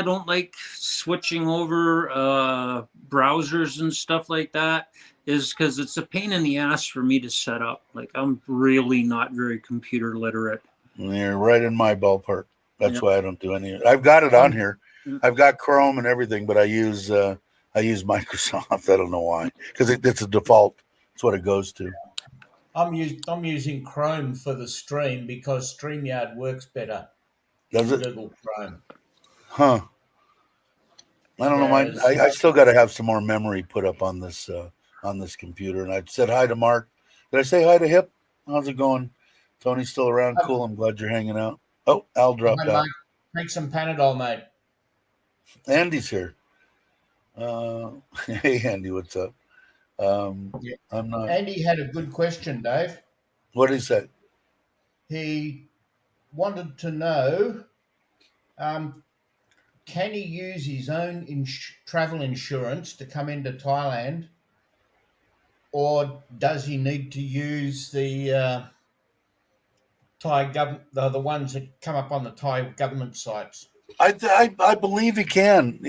don't like switching over browsers and stuff like that is because it's a pain in the ass for me to set up. Like, I'm really not very computer literate. You're right in my ballpark. That's why I don't do any. I've got it on here. I've got Chrome and everything, but I use Microsoft. I don't know why, because it's a default. It's what it goes to. I'm using Chrome for the stream because StreamYard works better. Does it? Google Chrome. Huh. I don't know. I still got to have some more memory put up on this computer. And I said hi to Mark. Did I say hi to Hip? How's it going? Tony's still around. Cool. I'm glad you're hanging out. Oh, Al dropped out. Take some Panadol, mate. Andy's here. Hey, Andy, what's up? I'm not. Andy had a good question, Dave. What did he say? He wanted to know, can he use his own travel insurance to come into Thailand, or does he need to use the Thai government, the ones that come up on the Thai government sites? I believe he can.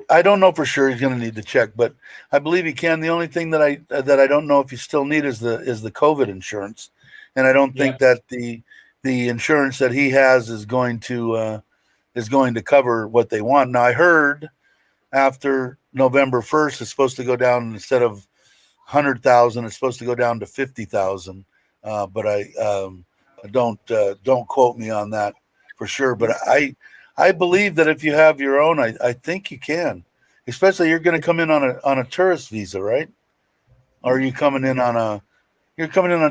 I don't know for sure. He's going to need to check, but I believe he can. The only thing that I don't know if you still need is the COVID insurance, and I don't think that the insurance that he has is going to cover what they want. Now I heard after November 1st, it's supposed to go down instead of 100,000, it's supposed to go down to 50,000. But I don't quote me on that for sure. But I believe that if you have your own, I think you can. Especially you're going to come in on a tourist visa, right? Or are you coming in on a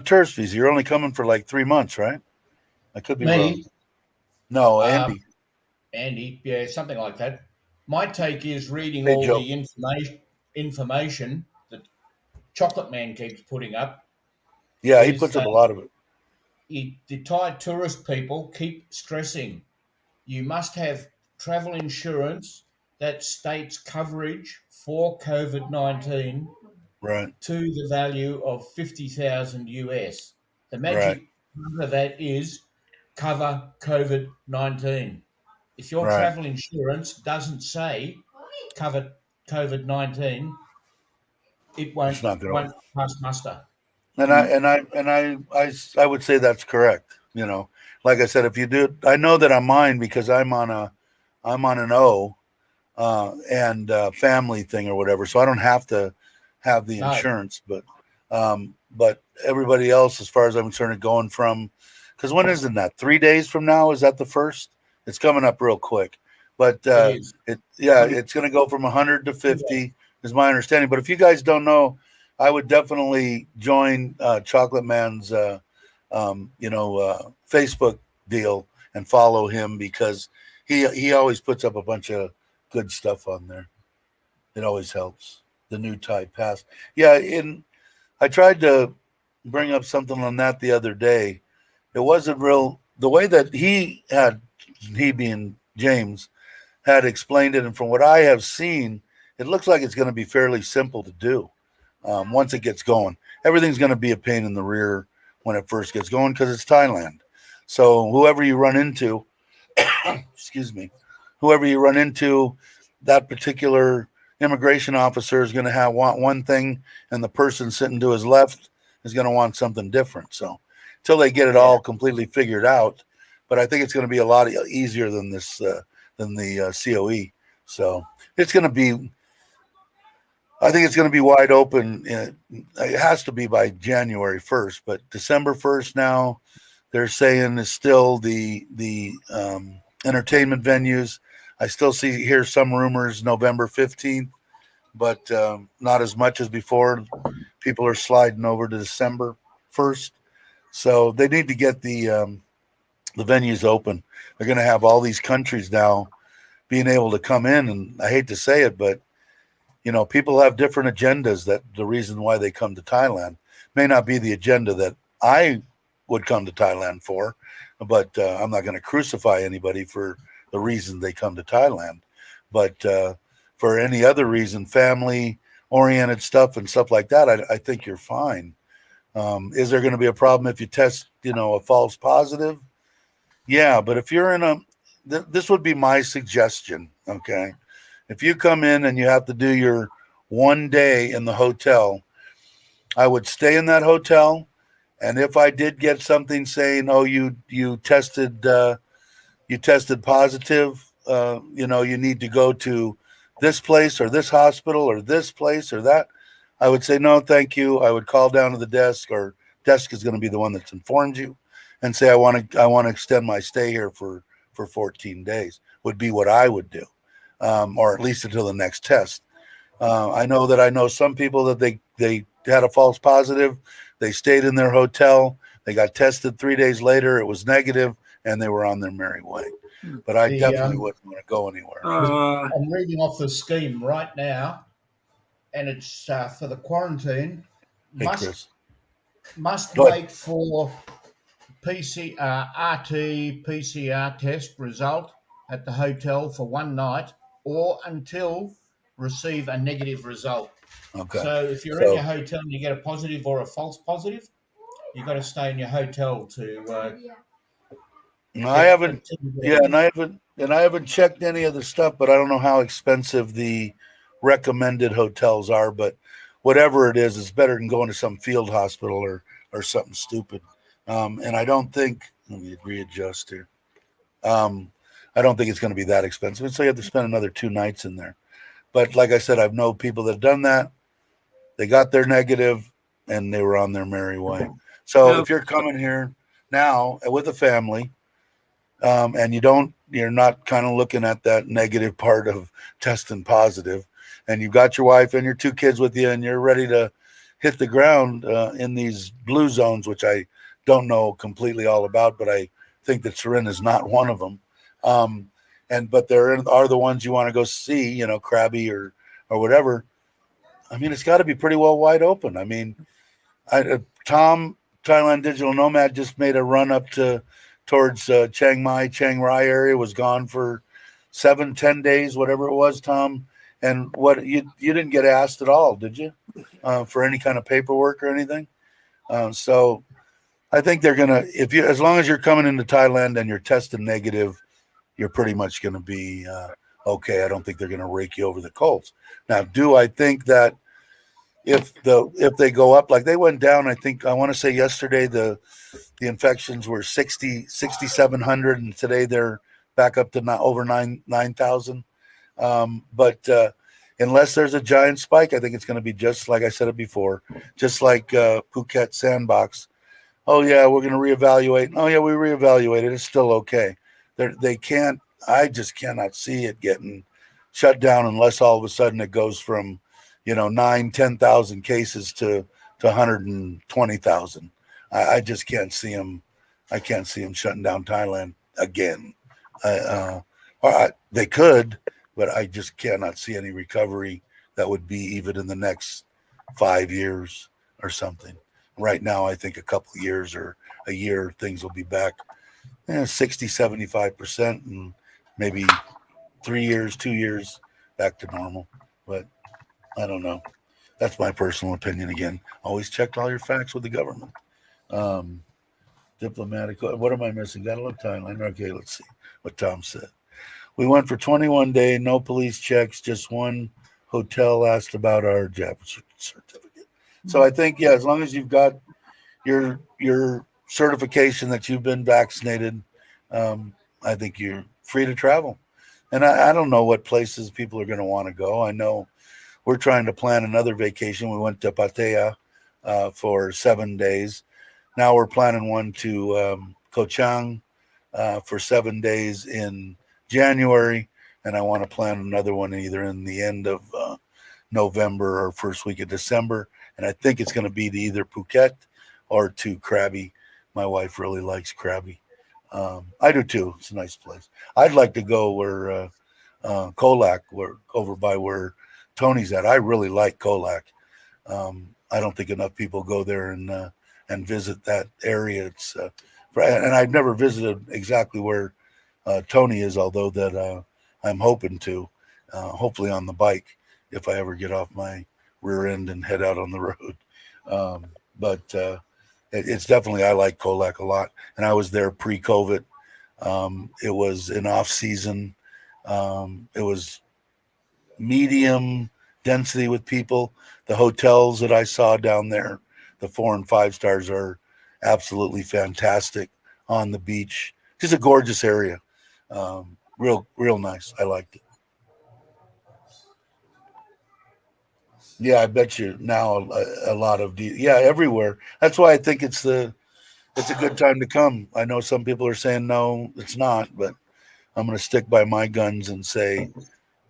tourist visa? You're only coming for like 3 months, right? I could be wrong. No, Andy. Andy, yeah, something like that. My take is reading all the information that Chocolate Man keeps putting up. Yeah, he puts up a lot of it. The Thai tourist people keep stressing, you must have travel insurance that states coverage for COVID-19 to the value of 50,000 US. The magic number that is cover COVID-19. If your travel insurance doesn't say cover COVID-19, it won't pass muster. And I would say that's correct. You know, like I said, if you do, I know that on mine because I'm on an O and family thing or whatever, so I don't have to have the insurance. But everybody else, as far as I'm concerned, going from, because when isn't that 3 days from now? Is that the first? It's coming up real quick. But it's going to go from 100 to 50 is my understanding. But if you guys don't know, I would definitely join Chocolate Man's Facebook deal and follow him because he always puts up a bunch of good stuff on there. It always helps. The new Thai pass. Yeah, I tried to bring up something on that the other day. It wasn't real the way that he being James had explained it, and from what I have seen, it looks like it's going to be fairly simple to do. Once it gets going, everything's going to be a pain in the rear when it first gets going because it's Thailand. So whoever you run into, that particular immigration officer is going to want one thing, and the person sitting to his left is going to want something different. So until they get it all completely figured out, but I think it's going to be a lot easier than the COE. So it's going to be. I think it's going to be wide open. It has to be by January 1st, but December 1st now, they're saying is still the entertainment venues. I still hear some rumors November 15th, but not as much as before. People are sliding over to December 1st. So they need to get the venues open. They're going to have all these countries now being able to come in, and I hate to say it, but people have different agendas. That the reason why they come to Thailand may not be the agenda that I would come to Thailand for, but I'm not going to crucify anybody for the reason they come to Thailand. But for any other reason, family-oriented stuff and stuff like that, I think you're fine. Is there going to be a problem if you test, a false positive? Yeah, but if you're in this would be my suggestion, okay? If you come in and you have to do your 1 day in the hotel, I would stay in that hotel. And if I did get something saying, oh, you tested positive, you need to go to this place or this hospital or this place or that, I would say, no, thank you. I would call down to the desk, or desk is going to be the one that's informed you, and say, I want to extend my stay here for 14 days would be what I would do. Or at least until the next test. I know some people that they had a false positive. They stayed in their hotel. They got tested 3 days later. It was negative, and they were on their merry way. But I definitely wouldn't want to go anywhere. I'm reading off the scheme right now, and it's for the quarantine. Must wait for RT-PCR test result at the hotel for 1 night or until receive a negative result. Okay. So if you're in your hotel and you get a positive or a false positive, you've got to stay in your hotel to. I haven't checked any of the stuff, but I don't know how expensive the recommended hotels are. But whatever it is, it's better than going to some field hospital or something stupid. And I don't think. Let me readjust here. I don't think it's going to be that expensive. So you have to spend another 2 nights in there. But like I said, I've known people that have done that. They got their negative and they were on their merry way. So if you're coming here now with a family, and you're not kind of looking at that negative part of testing positive, and you've got your wife and your 2 kids with you, and you're ready to hit the ground in these blue zones, which I don't know completely all about, but I think that Surin is not one of them. But there are the ones you want to go see, Krabi or whatever. I mean, it's got to be pretty well wide open. I mean, Tom, Thailand Digital Nomad, just made a run up towards Chiang Rai area, was gone for 7-10 days, whatever it was, Tom. And what you didn't get asked at all, did you, for any kind of paperwork or anything? So I think they're gonna, as long as you're coming into Thailand and you're tested negative, you're pretty much going to be okay. I don't think they're going to rake you over the coals. Now, do I think that if they go up like they went down, I want to say yesterday the infections were 6,700, and today they're back up to over 9,000. But unless there's a giant spike, I think it's going to be just like I said it before, just like Phuket Sandbox. Oh yeah, we're going to reevaluate. Oh yeah, we reevaluated. It's still okay. They can't. I just cannot see it getting shut down unless all of a sudden it goes from, 9,000-10,000 cases to 120,000. I just can't see them. I can't see them shutting down Thailand again. They could, but I just cannot see any recovery that would be even in the next 5 years or something. Right now, I think a couple of years or a year, things will be back 60-75%, and maybe 3 years, 2 years back to normal. But I don't know. That's my personal opinion. Again, always check all your facts with the government. Diplomatic. What am I missing? Gotta look Thailand. Okay, let's see what Tom said. We went for 21 days, no police checks, just one hotel asked about our Jap certificate. So I think, as long as you've got your certification that you've been vaccinated, I think you're free to travel. And I don't know what places people are going to want to go. I know we're trying to plan another vacation. We went to Pattaya for 7 days. Now we're planning one to Koh Chang for 7 days in January, and I want to plan another one either in the end of November or first week of December. And I think it's going to be to either Phuket or to Krabi. My wife really likes Krabi. I do too. It's a nice place. I'd like to go where Koh Lak, over by where Tony's at. I really like Koh Lak. I don't think enough people go there and visit that area. It's and I've never visited exactly where Tony is, although that I'm hoping to, hopefully on the bike if I ever get off my rear end and head out on the road. But it's definitely, I like Koh Lak a lot. And I was there pre-COVID. It was in off season. It was medium density with people. The hotels that I saw down there, the 4 and 5 stars, are absolutely fantastic on the beach. Just a gorgeous area. Real nice. I liked it. Yeah, I bet you now a lot of everywhere. That's why I think it's a good time to come. I know some people are saying no, it's not, but I'm going to stick by my guns and say,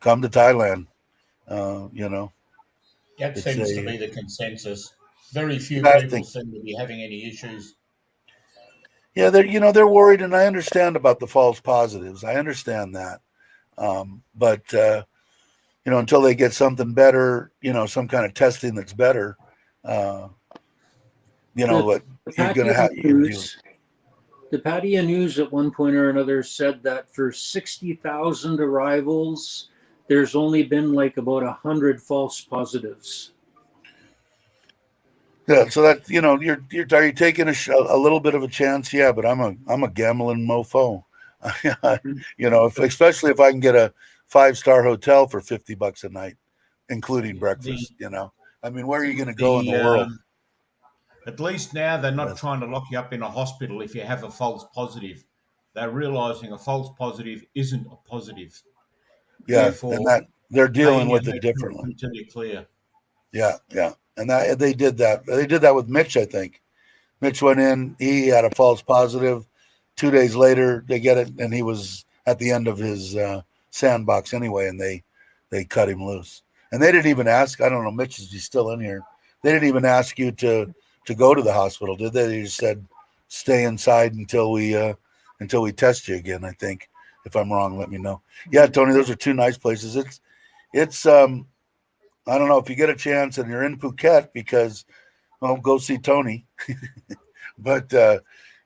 come to Thailand. That seems to be the consensus. Very few people seem to be having any issues. Yeah, they're worried, and I understand about the false positives. I understand that, but until they get something better, some kind of testing that's better, what you're going to have. The Pattaya News at one point or another said that for 60,000 arrivals, there's only been like about 100 false positives. Yeah, so that are you taking a little bit of a chance? Yeah, but I'm a gambling mofo. Especially if I can get a 5-star hotel for $50 a night, including breakfast. I mean, where are you going to go in the world? At least now they're not trying to lock you up in a hospital if you have a false positive. They're realizing a false positive isn't a positive. Yeah, therefore, and that they're dealing with it differently until you're clear. Yeah, and that they did that. They did that with Mitch. I think Mitch went in. He had a false positive. 2 days later, they get it, and he was at the end of his sandbox anyway, and they cut him loose. And they didn't even ask. I don't know, Mitch, is he still in here? They didn't even ask you to go to the hospital, did they? They just said stay inside until we test you again. I think. If I'm wrong, let me know. Yeah, Tony, those are 2 nice places. It's I don't know if you get a chance and you're in Phuket because, go see Tony. But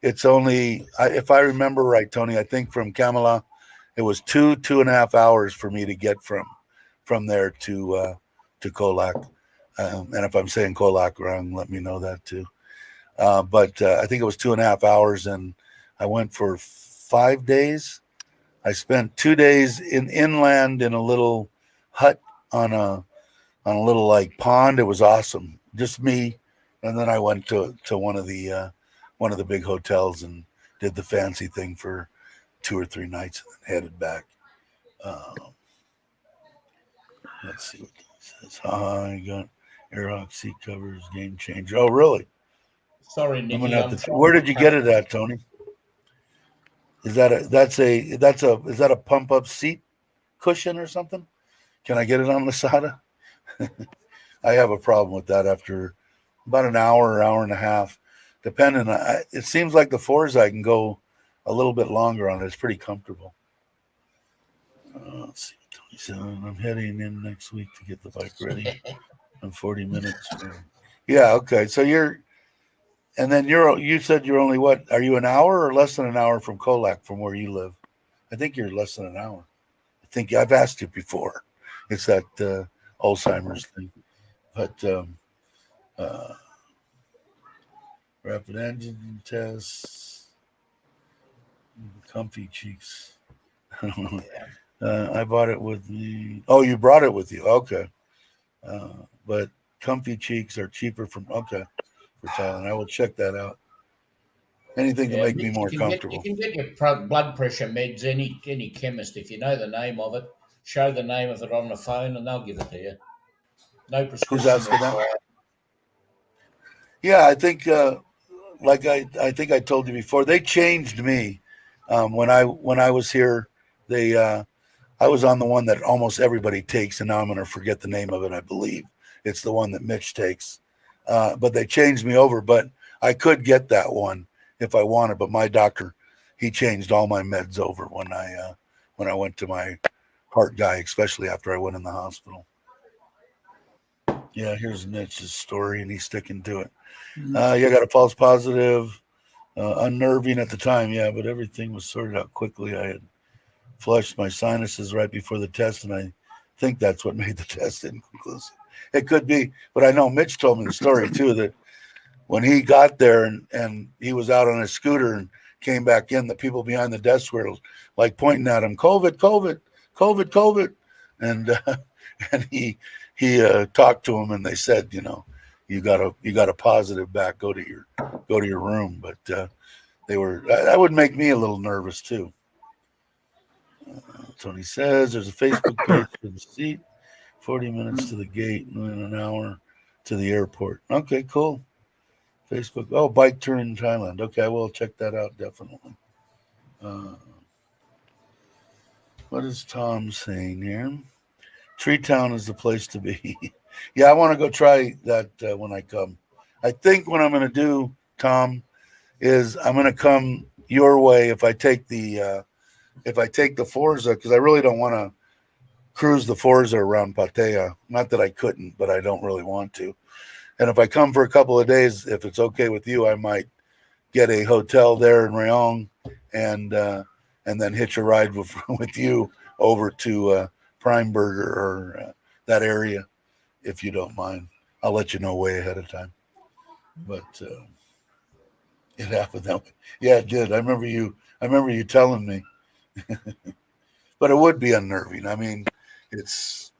it's only, if I remember right, Tony, I think from Kamala, it was 2.5 hours for me to get from there to Koh Lak. And if I'm saying Koh Lak wrong, let me know that too. But I think it was 2.5 hours, and I went for 5 days. I spent 2 days inland in a little hut on a little like pond. It was awesome, just me. And then I went to one of the big hotels and did the fancy thing for 2 or 3 nights and then headed back. Let's see what this says. I got Airhawk seat covers, game changer. Oh, really? Sorry, Nicky. Where did you get it at, Tony? Is that a pump up seat cushion or something? Can I get it on Lasada? I have a problem with that after about an hour or hour and a half, depending. It seems like the Forza I can go a little bit longer on it. It's pretty comfortable. Let's see. 27. I'm heading in next week to get the bike ready. In 40 minutes. Yeah. Okay. So you said you're only what? Are you an hour or less than an hour from Koh Lak from where you live? I think you're less than an hour. I think I've asked you before. It's that Alzheimer's thing. But rapid engine tests, comfy cheeks. I bought it with the. Oh, you brought it with you. Okay. But comfy cheeks are cheaper for Thailand. I will check that out. Anything to make me more comfortable. You can get your blood pressure meds any chemist if you know the name of it. Show the name of it on the phone, and they'll give it to you. No prescription. Who's asking that? Yeah, I think, like I think I told you before, they changed me when I was here. I was on the one that almost everybody takes, and now I'm going to forget the name of it. I believe it's the one that Mitch takes, but they changed me over. But I could get that one if I wanted. But my doctor, he changed all my meds over when I went to my heart guy, especially after I went in the hospital. Yeah, here's Mitch's story, and he's sticking to it. Yeah, I got a false positive, unnerving at the time. Yeah, but everything was sorted out quickly. I had flushed my sinuses right before the test, and I think that's what made the test inconclusive. It could be, but I know Mitch told me the story too, that when he got there and he was out on his scooter and came back in, the people behind the desk were like pointing at him, COVID, COVID, COVID, COVID. And he talked to him, and they said, you got a positive back, go to your room. But that would make me a little nervous too. Tony says there's a Facebook page for the seat, 40 minutes to the gate, and an hour to the airport. Okay, cool. Facebook. Oh, bike tour in Thailand. Okay, I will check that out definitely. What is Tom saying here? Tree Town is the place to be. Yeah, I want to go try that when I come. I think what I'm going to do, Tom, is I'm going to come your way if I take the Forza, because I really don't want to cruise the Forza around Pattaya. Not that I couldn't, but I don't really want to. And if I come for a couple of days, if it's okay with you, I might get a hotel there in Rayong and then hitch a ride with you over to Prime Burger or that area, if you don't mind. I'll let you know way ahead of time. But it happened that way. Yeah, it did. I remember you telling me. But it would be unnerving. I mean, it's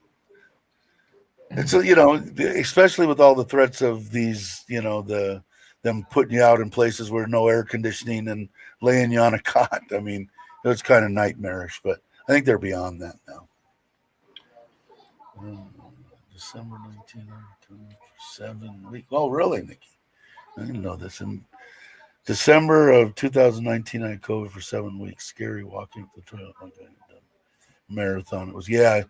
especially with all the threats of these, them putting you out in places where no air conditioning and laying you on a cot. I mean, it was kind of nightmarish, but I think they're beyond that now. December 19th, 7 weeks. Oh, really, Nikki? I didn't know this. In December of 2019, I had COVID for 7 weeks. Scary walking up the trail like I had done. Marathon. It was, yeah.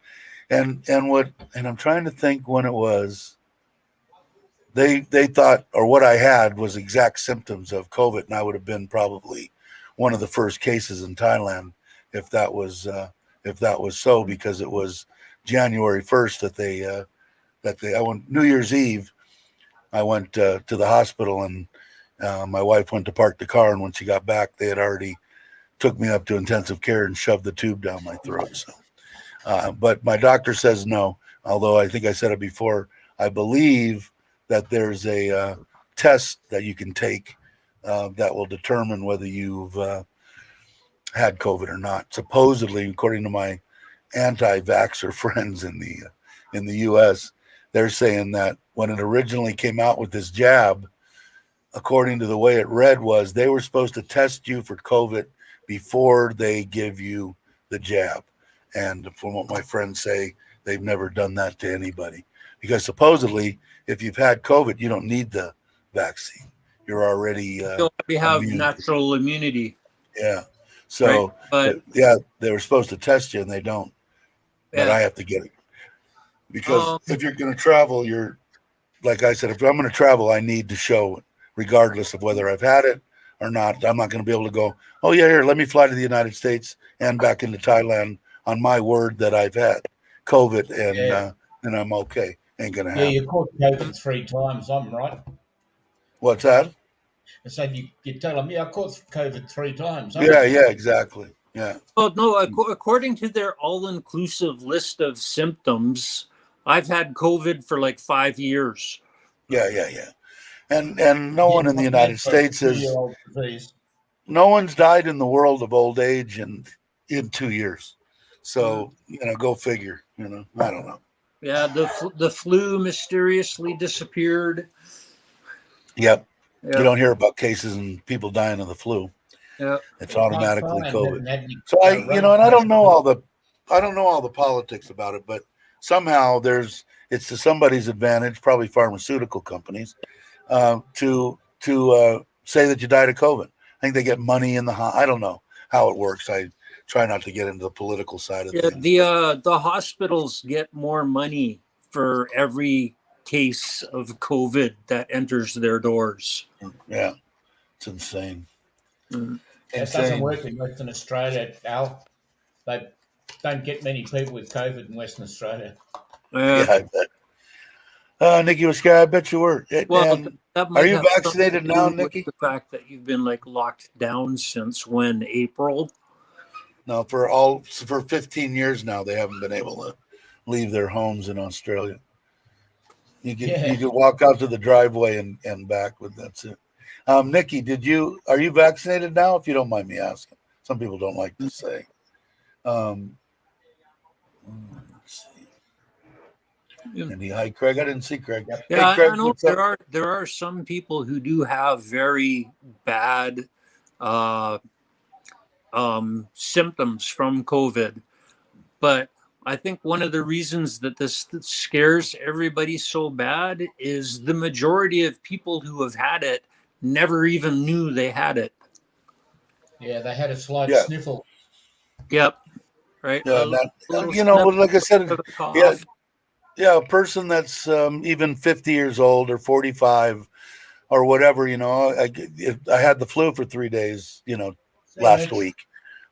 And I'm trying to think when it was. They thought, or what I had was exact symptoms of COVID, and I would have been probably one of the first cases in Thailand if that was so, because it was January 1st I went New Year's Eve. I went to the hospital, and my wife went to park the car, and when she got back, they had already took me up to intensive care and shoved the tube down my throat. So, but my doctor says no. Although I think I said it before, I believe that there's a test that you can take that will determine whether you've had COVID or not. Supposedly, according to my anti-vaxxer friends in the U.S., they're saying that when it originally came out with this jab, according to the way it read, was they were supposed to test you for COVID before they give you the jab. And from what my friends say, they've never done that to anybody. Because supposedly, if you've had COVID, you don't need the vaccine. You're already we have natural immunity. Yeah. So, right? But yeah, they were supposed to test you, and they don't. But I have to get it. Because if you're going to travel, like I said, if I'm going to travel, I need to show it, regardless of whether I've had it or not. I'm not going to be able to go, oh, yeah, here, let me fly to the United States and back into Thailand on my word that I've had COVID and I'm okay. Ain't going to happen. Yeah, you caught COVID 3 times, I'm right. What's that? I said you tell me I caught COVID 3 times. Yeah, exactly. Yeah. Well, no, according to their all-inclusive list of symptoms, I've had COVID for like 5 years. Yeah. And no one in the United States no one's died in the world of old age in 2 years. So, go figure, I don't know. Yeah, the flu mysteriously disappeared. Yep. You don't hear about cases and people dying of the flu. Yeah. It's automatically COVID. So and I don't know all the politics about it, but somehow it's to somebody's advantage, probably pharmaceutical companies, to say that you died of COVID. I think they get money in the I don't know how it works. I try not to get into the political side of things. The hospitals get more money for every case of COVID that enters their doors. Yeah, it's insane. Mm. It doesn't work in Western Australia, Al. They don't get many people with COVID in Western Australia. Yeah, I bet. Nikki Waskai, I bet you were. Well, are you vaccinated now, Nikki? The fact that you've been like locked down since when? April? No, for 15 years now, they haven't been able to leave their homes in Australia. You could walk out to the driveway and back with that's it. Nikki, are you vaccinated now? If you don't mind me asking, some people don't like to say. Let's see. Yeah. Hi, Craig. I didn't see Craig. Yeah, hey, Craig, I know there are some people who do have very bad symptoms from COVID, but I think one of the reasons that this scares everybody so bad is the majority of people who have had it never even knew they had it. Yeah, they had a slight sniffle. Yep. Right. Yeah, like I said, a person that's even 50 years old or 45 or whatever, I had the flu for 3 days, last week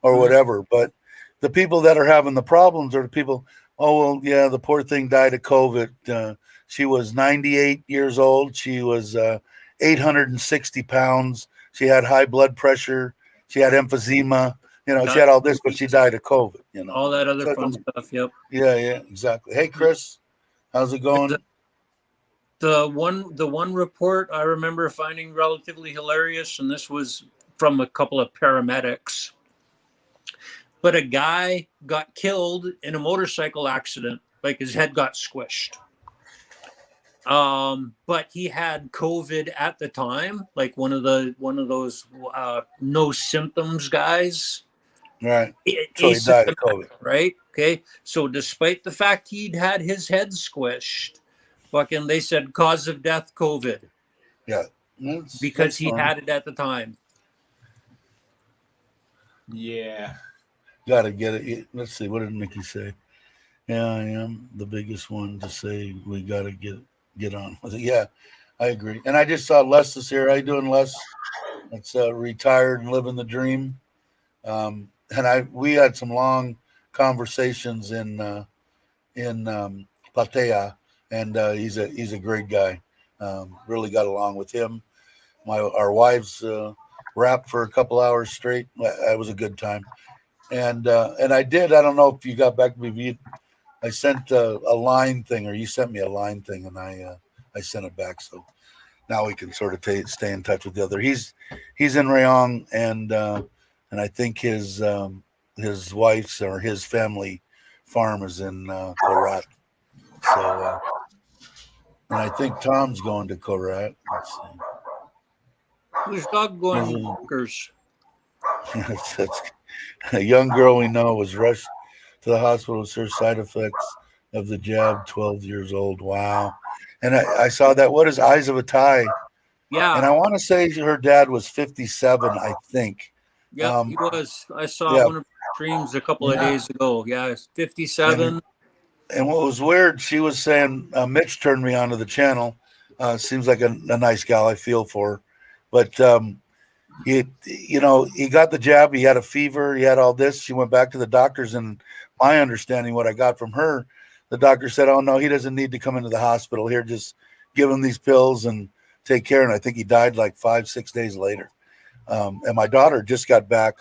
or whatever. But the people that are having the problems are the people, the poor thing died of COVID. She was 98 years old. She was 860 pounds. She had high blood pressure. She had emphysema. She had all this, but she died of COVID. All that other fun stuff. Yep. Yeah, exactly. Hey, Chris, how's it going? The one report I remember finding relatively hilarious, and this was from a couple of paramedics. But a guy got killed in a motorcycle accident, like his head got squished. But he had COVID at the time, like one of those no symptoms guys. Right. So he died of COVID. Right. Okay. So despite the fact he'd had his head squished, they said cause of death COVID. Yeah. Because he had it at the time. Yeah. Gotta get it. Let's see. What did Mickey say? Yeah, I am the biggest one to say we gotta get on with it. Yeah, I agree. And I just saw Les is here. How you doing, Les? It's retired and living the dream. And we had some long conversations in Pattaya, and he's a great guy. Really got along with him. Our wives rapped for a couple hours straight. That was a good time. And I did. I don't know if you got back to me. I sent a line thing, or you sent me a line thing, and I sent it back. So now we can sort of stay in touch with the other. He's in Rayong, and I think his wife's or his family farm is in Korat. So, and I think Tom's going to Korat. Let's see. Whose dog going bonkers? A young girl we know was rushed to the hospital with her side effects of the jab. 12 years old. Wow. And I saw that. What is Eyes of a Thai? Yeah. And I want to say her dad was 57, I think. Yeah, he was. I saw one of her streams a couple of days ago. Yeah, it's 57. And what was weird, she was saying, Mitch turned me onto the channel. Seems like a nice gal. I feel for her. But, he got the jab. He had a fever. He had all this. She went back to the doctors. And my understanding, what I got from her, the doctor said, oh, no, he doesn't need to come into the hospital here. Just give him these pills and take care. And I think he died like 5-6 days later. And my daughter just got back.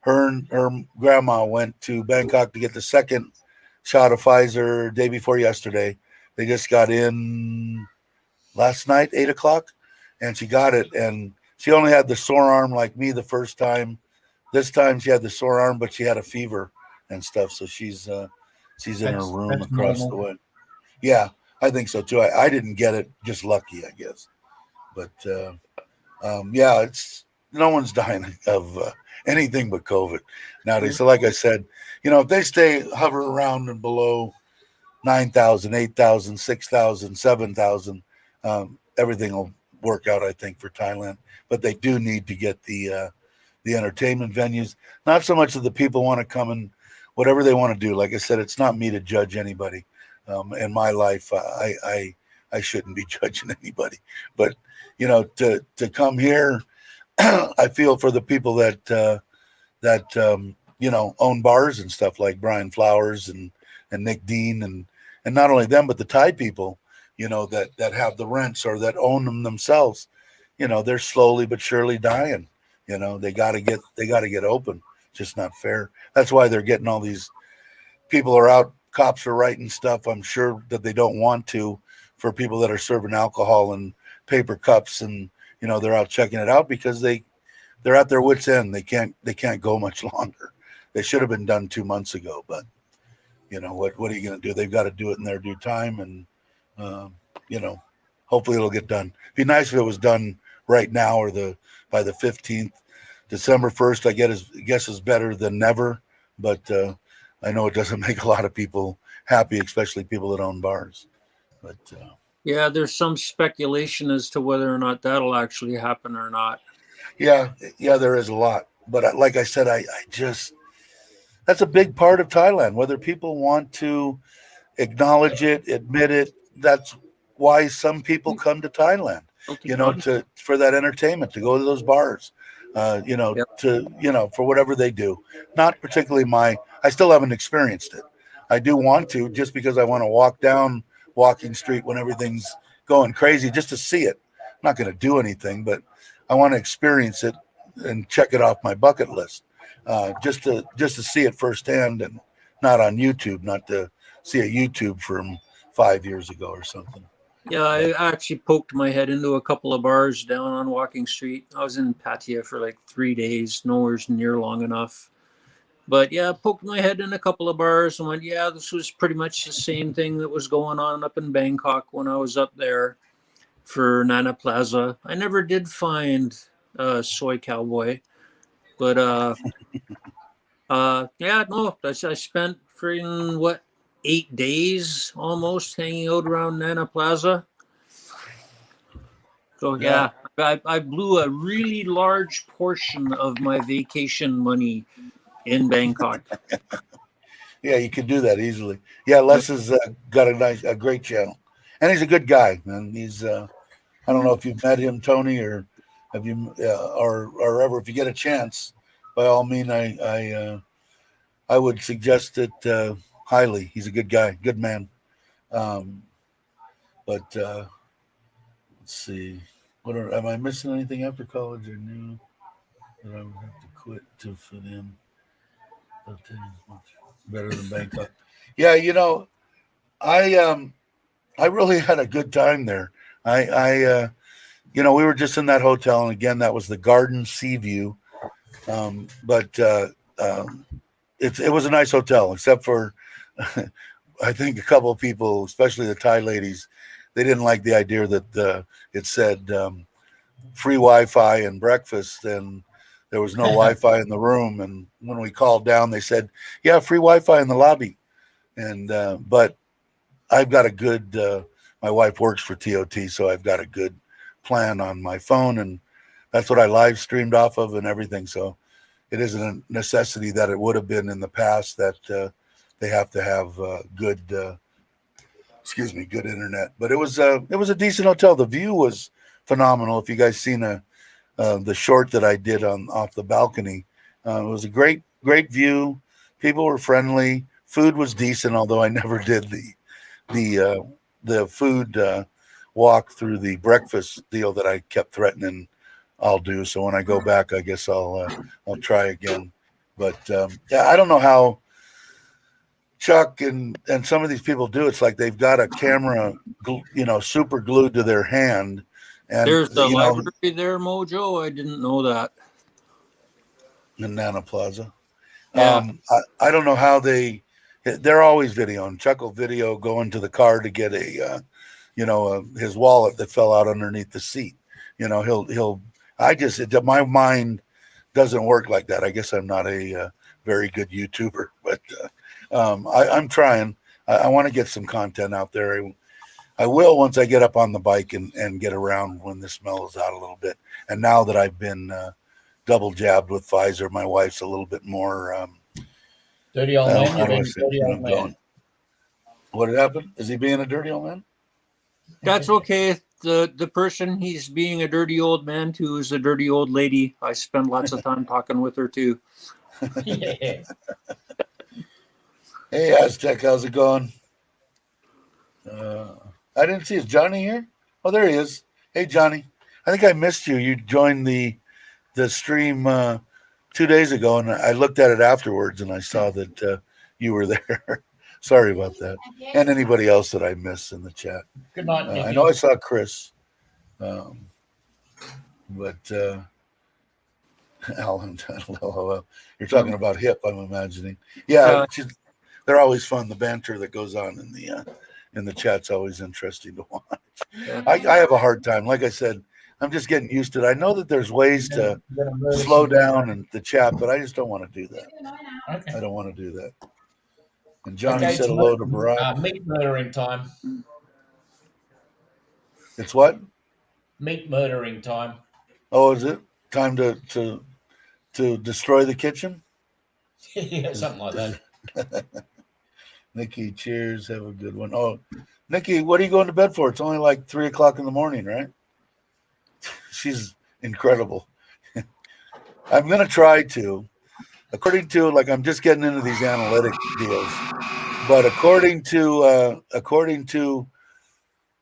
Her and her grandma went to Bangkok to get the second shot of Pfizer day before yesterday. They just got in last night, 8 o'clock, and she got it. And she only had the sore arm like me the first time. This time she had the sore arm, but she had a fever and stuff. So she's in her room across the way. Yeah, I think so too. I didn't get it, just lucky, I guess. But it's no one's dying of anything but COVID nowadays. So like I said, if they hover around and below 9,000, 8,000, 6,000, 7,000. Everything will work out, I think, for Thailand. But they do need to get the entertainment venues. Not so much that the people want to come and whatever they want to do. Like I said, it's not me to judge anybody. In my life, I shouldn't be judging anybody. But to come here, I feel for the people that own bars and stuff like Brian Flowers and Nick Dean and not only them but the Thai people, that have the rents or that own them themselves. They're slowly but surely dying. They got to get open. It's just not fair. That's why they're getting all these people are out. Cops are writing stuff. I'm sure that they don't want to for people that are serving alcohol in paper cups and they're out checking it out because they're at their wits' end. They can't go much longer. They should have been done 2 months ago, but what are you going to do? They've got to do it in their due time, and hopefully it'll get done. It'd be nice if it was done right now or by the 15th. December 1st, I guess is better than never, but I know it doesn't make a lot of people happy, especially people that own bars. But yeah, there's some speculation as to whether or not that'll actually happen or not. Yeah, there is a lot. But like I said, I just that's a big part of Thailand. Whether people want to acknowledge it, admit it, that's why some people come to Thailand. For that entertainment, to go to those bars, for whatever they do. Not particularly I still haven't experienced it. I do want to, just because I want to walk down Walking Street when everything's going crazy, just to see it. I'm not going to do anything, but I want to experience it and check it off my bucket list, just to see it firsthand and not on YouTube, not to see a YouTube from 5 years ago or something. Yeah, I actually poked my head into a couple of bars down on Walking Street. I was in Pattaya for like 3 days, nowhere's near long enough. But yeah, poked my head in a couple of bars and went, yeah, this was pretty much the same thing that was going on up in Bangkok when I was up there for Nana Plaza. I never did find Soy Cowboy, but I spent freaking 8 days almost hanging out around Nana Plaza. So yeah, I blew a really large portion of my vacation money in Bangkok. Yeah, you could do that easily. Yeah, Les has got a great channel, and he's a good guy, man. He's I don't know if you've met him, Tony, or have you or ever. If you get a chance, by all means, I would suggest it highly. He's a good guy, good man. But let's see, am I missing anything after college? I knew that I would have to quit to fit in. Much better than Bangkok. Yeah, I really had a good time there. We were just in that hotel, and again, that was the Garden Sea View. But it was a nice hotel, except for I think a couple of people, especially the Thai ladies, they didn't like the idea that it said free Wi-Fi and breakfast, and there was no Wi-Fi in the room. And when we called down, they said, yeah, free Wi-Fi in the lobby. And but I've got a good my wife works for TOT, so I've got a good plan on my phone, and that's what I live streamed off of and everything. So it isn't a necessity that it would have been in the past that they have to have good internet. But it was a decent hotel. The view was phenomenal. If you guys seen the short that I did off the balcony, it was a great view. People were friendly. Food was decent, although I never did the food walk through the breakfast deal that I kept threatening I'll do. So when I go back, I guess I'll try again. But I don't know how Chuck and some of these people do. It's like they've got a camera, super glued to their hand. And there's the library there, Mojo. I didn't know that. In Nana Plaza. Yeah. I don't know how they're always videoing. Chuck will video going to the car to get his wallet that fell out underneath the seat. My mind doesn't work like that. I guess I'm not a very good YouTuber, but I'm trying. I want to get some content out there. I will once I get up on the bike and get around when this mellows out a little bit. And now that I've been double jabbed with Pfizer, my wife's a little bit more dirty old man. You've been dirty old man. What had happened? Is he being a dirty old man? That's okay. The person he's being a dirty old man to is a dirty old lady. I spend lots of time talking with her too. Yeah. Hey, Aztec, how's it going? I didn't see. Is Johnny here? Oh, there he is. Hey, Johnny. I think I missed you. You joined the stream 2 days ago, and I looked at it afterwards, and I saw that you were there. Sorry about that. And anybody else that I missed in the chat. Good night, Nicky. I know I saw Chris, but Alan, you're talking about hip, I'm imagining. Yeah, they're always fun. The banter that goes on in the chat's always interesting to watch. Yeah. I have a hard time. Like I said, I'm just getting used to it. I know that there's ways to slow down in the chat, but I just don't want to do that. Okay. I don't want to do that. And Johnny said hello to Barack. Meat murdering time. It's what? Meat murdering time. Oh, is it time to destroy the kitchen? Yeah, something like that. Nikki, cheers. Have a good one. Oh, Nikki, what are you going to bed for? It's only like 3 o'clock in the morning, right? She's incredible. I'm going to try to, according to, like, I'm just getting into these analytic deals, but according to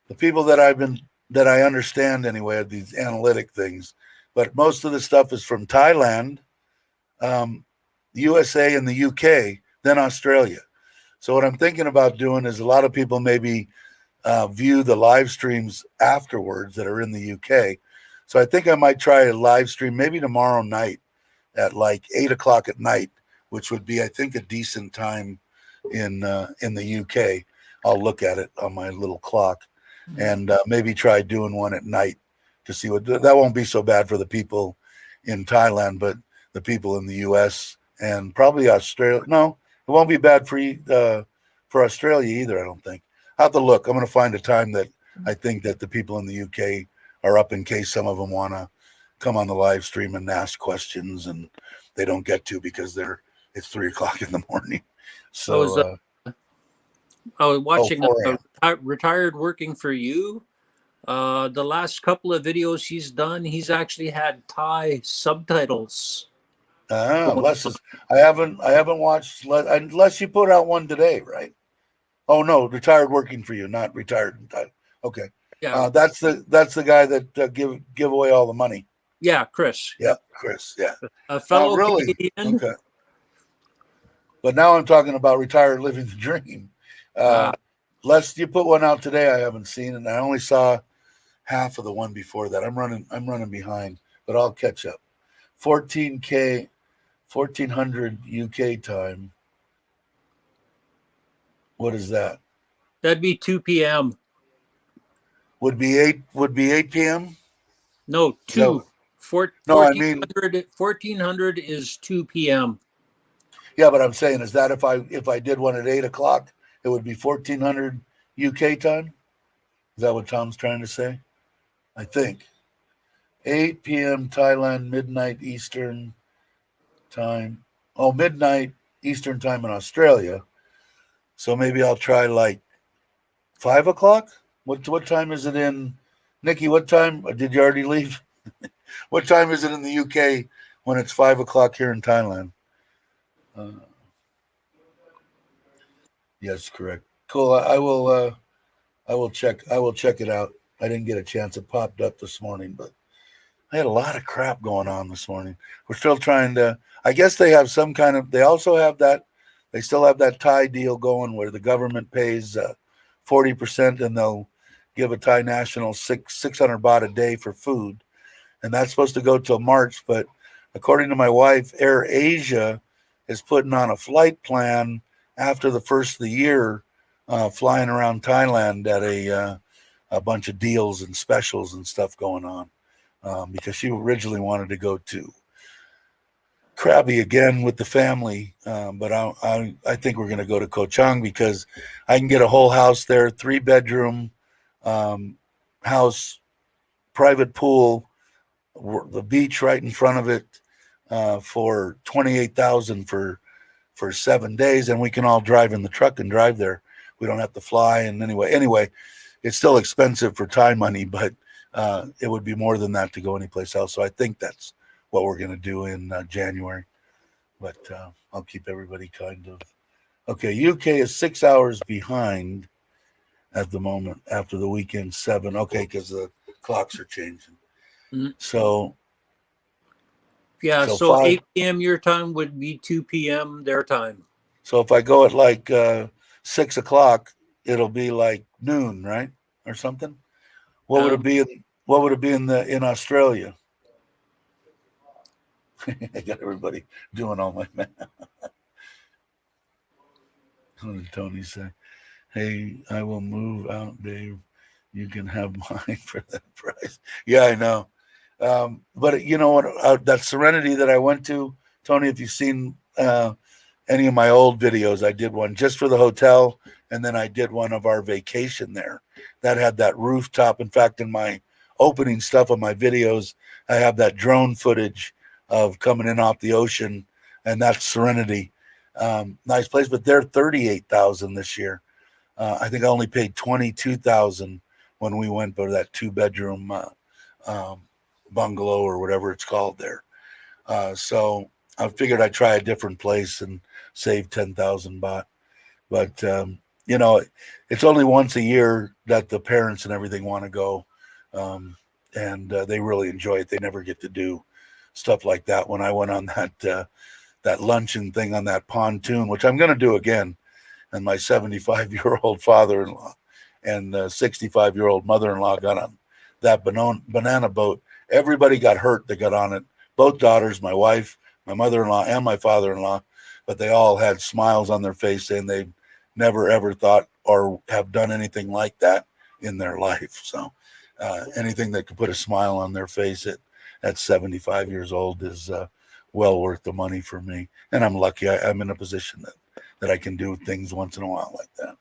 the people that I understand anyway, of these analytic things, but most of the stuff is from Thailand, USA and the UK, then Australia. So what I'm thinking about doing is a lot of people maybe view the live streams afterwards that are in the UK. So I think I might try a live stream maybe tomorrow night at like 8 o'clock at night, which would be, I think, a decent time in the UK. I'll look at it on my little clock and maybe try doing one at night to see what that won't be so bad for the people in Thailand, but the people in the US and probably Australia. No, it won't be bad for Australia either, I don't think. I'll have to look. I'm going to find a time that I think that the people in the UK are up in case some of them want to come on the live stream and ask questions and they don't get to because it's 3 o'clock in the morning. So I was watching Retired Working for You. The last couple of videos he's done, he's actually had Thai subtitles. I haven't watched unless you put out one today, right? Oh no, Retired Working for You, not Retired. Okay, yeah, that's the guy that give away all the money. Yeah, Chris. Yeah, Chris. Yeah, a fellow Canadian. Okay, but now I'm talking about Retired Living the Dream. Lest you put one out today, I haven't seen, and I only saw half of the one before that. I'm running behind, but I'll catch up. 14K. 1400 UK time. What is that? That'd be 2 p.m. Would be 8 p.m. No, 2. No, 1400 is 2 p.m. Yeah, but I'm saying is that if I did one at 8 o'clock, it would be 1400 UK time. Is that what Tom's trying to say? I think 8 p.m. Thailand, midnight Eastern time. Oh, midnight Eastern time in Australia. So maybe I'll try like 5 o'clock. What time is it in, Nikki? What time did you already leave? What time is it in the UK when it's 5 o'clock here in Thailand? Yes, correct. Cool. I will check it out. I didn't get a chance. It popped up this morning, but I had a lot of crap going on this morning. We're still trying to, I guess they have some kind of, they still have that Thai deal going where the government pays 40% and they'll give a Thai national 600 baht a day for food. And that's supposed to go till March. But according to my wife, Air Asia is putting on a flight plan after the first of the year, flying around Thailand at a bunch of deals and specials and stuff going on. Because she originally wanted to go to Krabi again with the family, but I think we're going to go to Koh Chang because I can get a whole house there, 3-bedroom house, private pool, the beach right in front of it, for 28,000 for 7 days, and we can all drive in the truck and drive there. We don't have to fly. And anyway, it's still expensive for Thai money, but it would be more than that to go anyplace else. So I think that's what we're going to do in January. But I'll keep everybody kind of okay. UK is 6 hours behind at the moment after the weekend 7. Okay, because the clocks are changing. Mm-hmm. So yeah, so 8 p.m. your time would be 2 p.m. their time. So if I go at like 6 o'clock, it'll be like noon, right, or something. What would it be? What would it be in Australia? I got everybody doing all my math. What did Tony say? Hey, I will move out, Dave. You can have mine for that price. Yeah, I know. But you know what? That Serenity that I went to, Tony, if you've seen any of my old videos, I did one just for the hotel, and then I did one of our vacation there. That had that rooftop. In fact, in my opening stuff on my videos, I have that drone footage of coming in off the ocean, and that's Serenity. Nice place, but they're 38,000 this year. I think I only paid 22,000 when we went to that 2-bedroom bungalow or whatever it's called there. So I figured I'd try a different place and save 10,000 baht. But you know, it's only once a year that the parents and everything want to go, and they really enjoy it. They never get to do stuff like that. When I went on that luncheon thing on that pontoon, which I'm going to do again, and my 75-year-old father-in-law and 65-year-old mother-in-law got on that banana boat. Everybody got hurt that got on it. Both daughters, my wife, my mother-in-law, and my father-in-law, but they all had smiles on their face saying they never ever thought or have done anything like that in their life. So anything that could put a smile on their face at 75 years old is well worth the money for me. And I'm lucky I'm in a position that I can do things once in a while like that.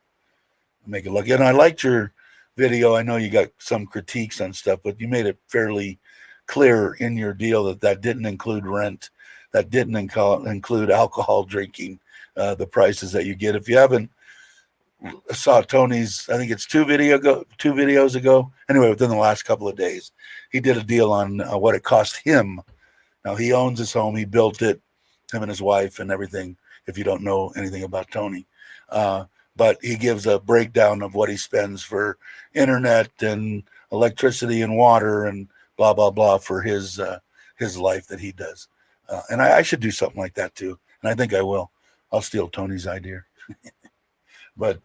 Make it look. And I liked your video. I know you got some critiques on stuff, but you made it fairly clear in your deal that didn't include rent, that didn't include alcohol drinking, the prices that you get. If you haven't saw Tony's, I think it's two videos ago. Anyway, within the last couple of days, he did a deal on what it cost him. Now he owns his home. He built it, him and his wife and everything. If you don't know anything about Tony, but he gives a breakdown of what he spends for internet and electricity and water and blah, blah, blah for his life that he does. And I should do something like that too. And I think I will. I'll steal Tony's idea. But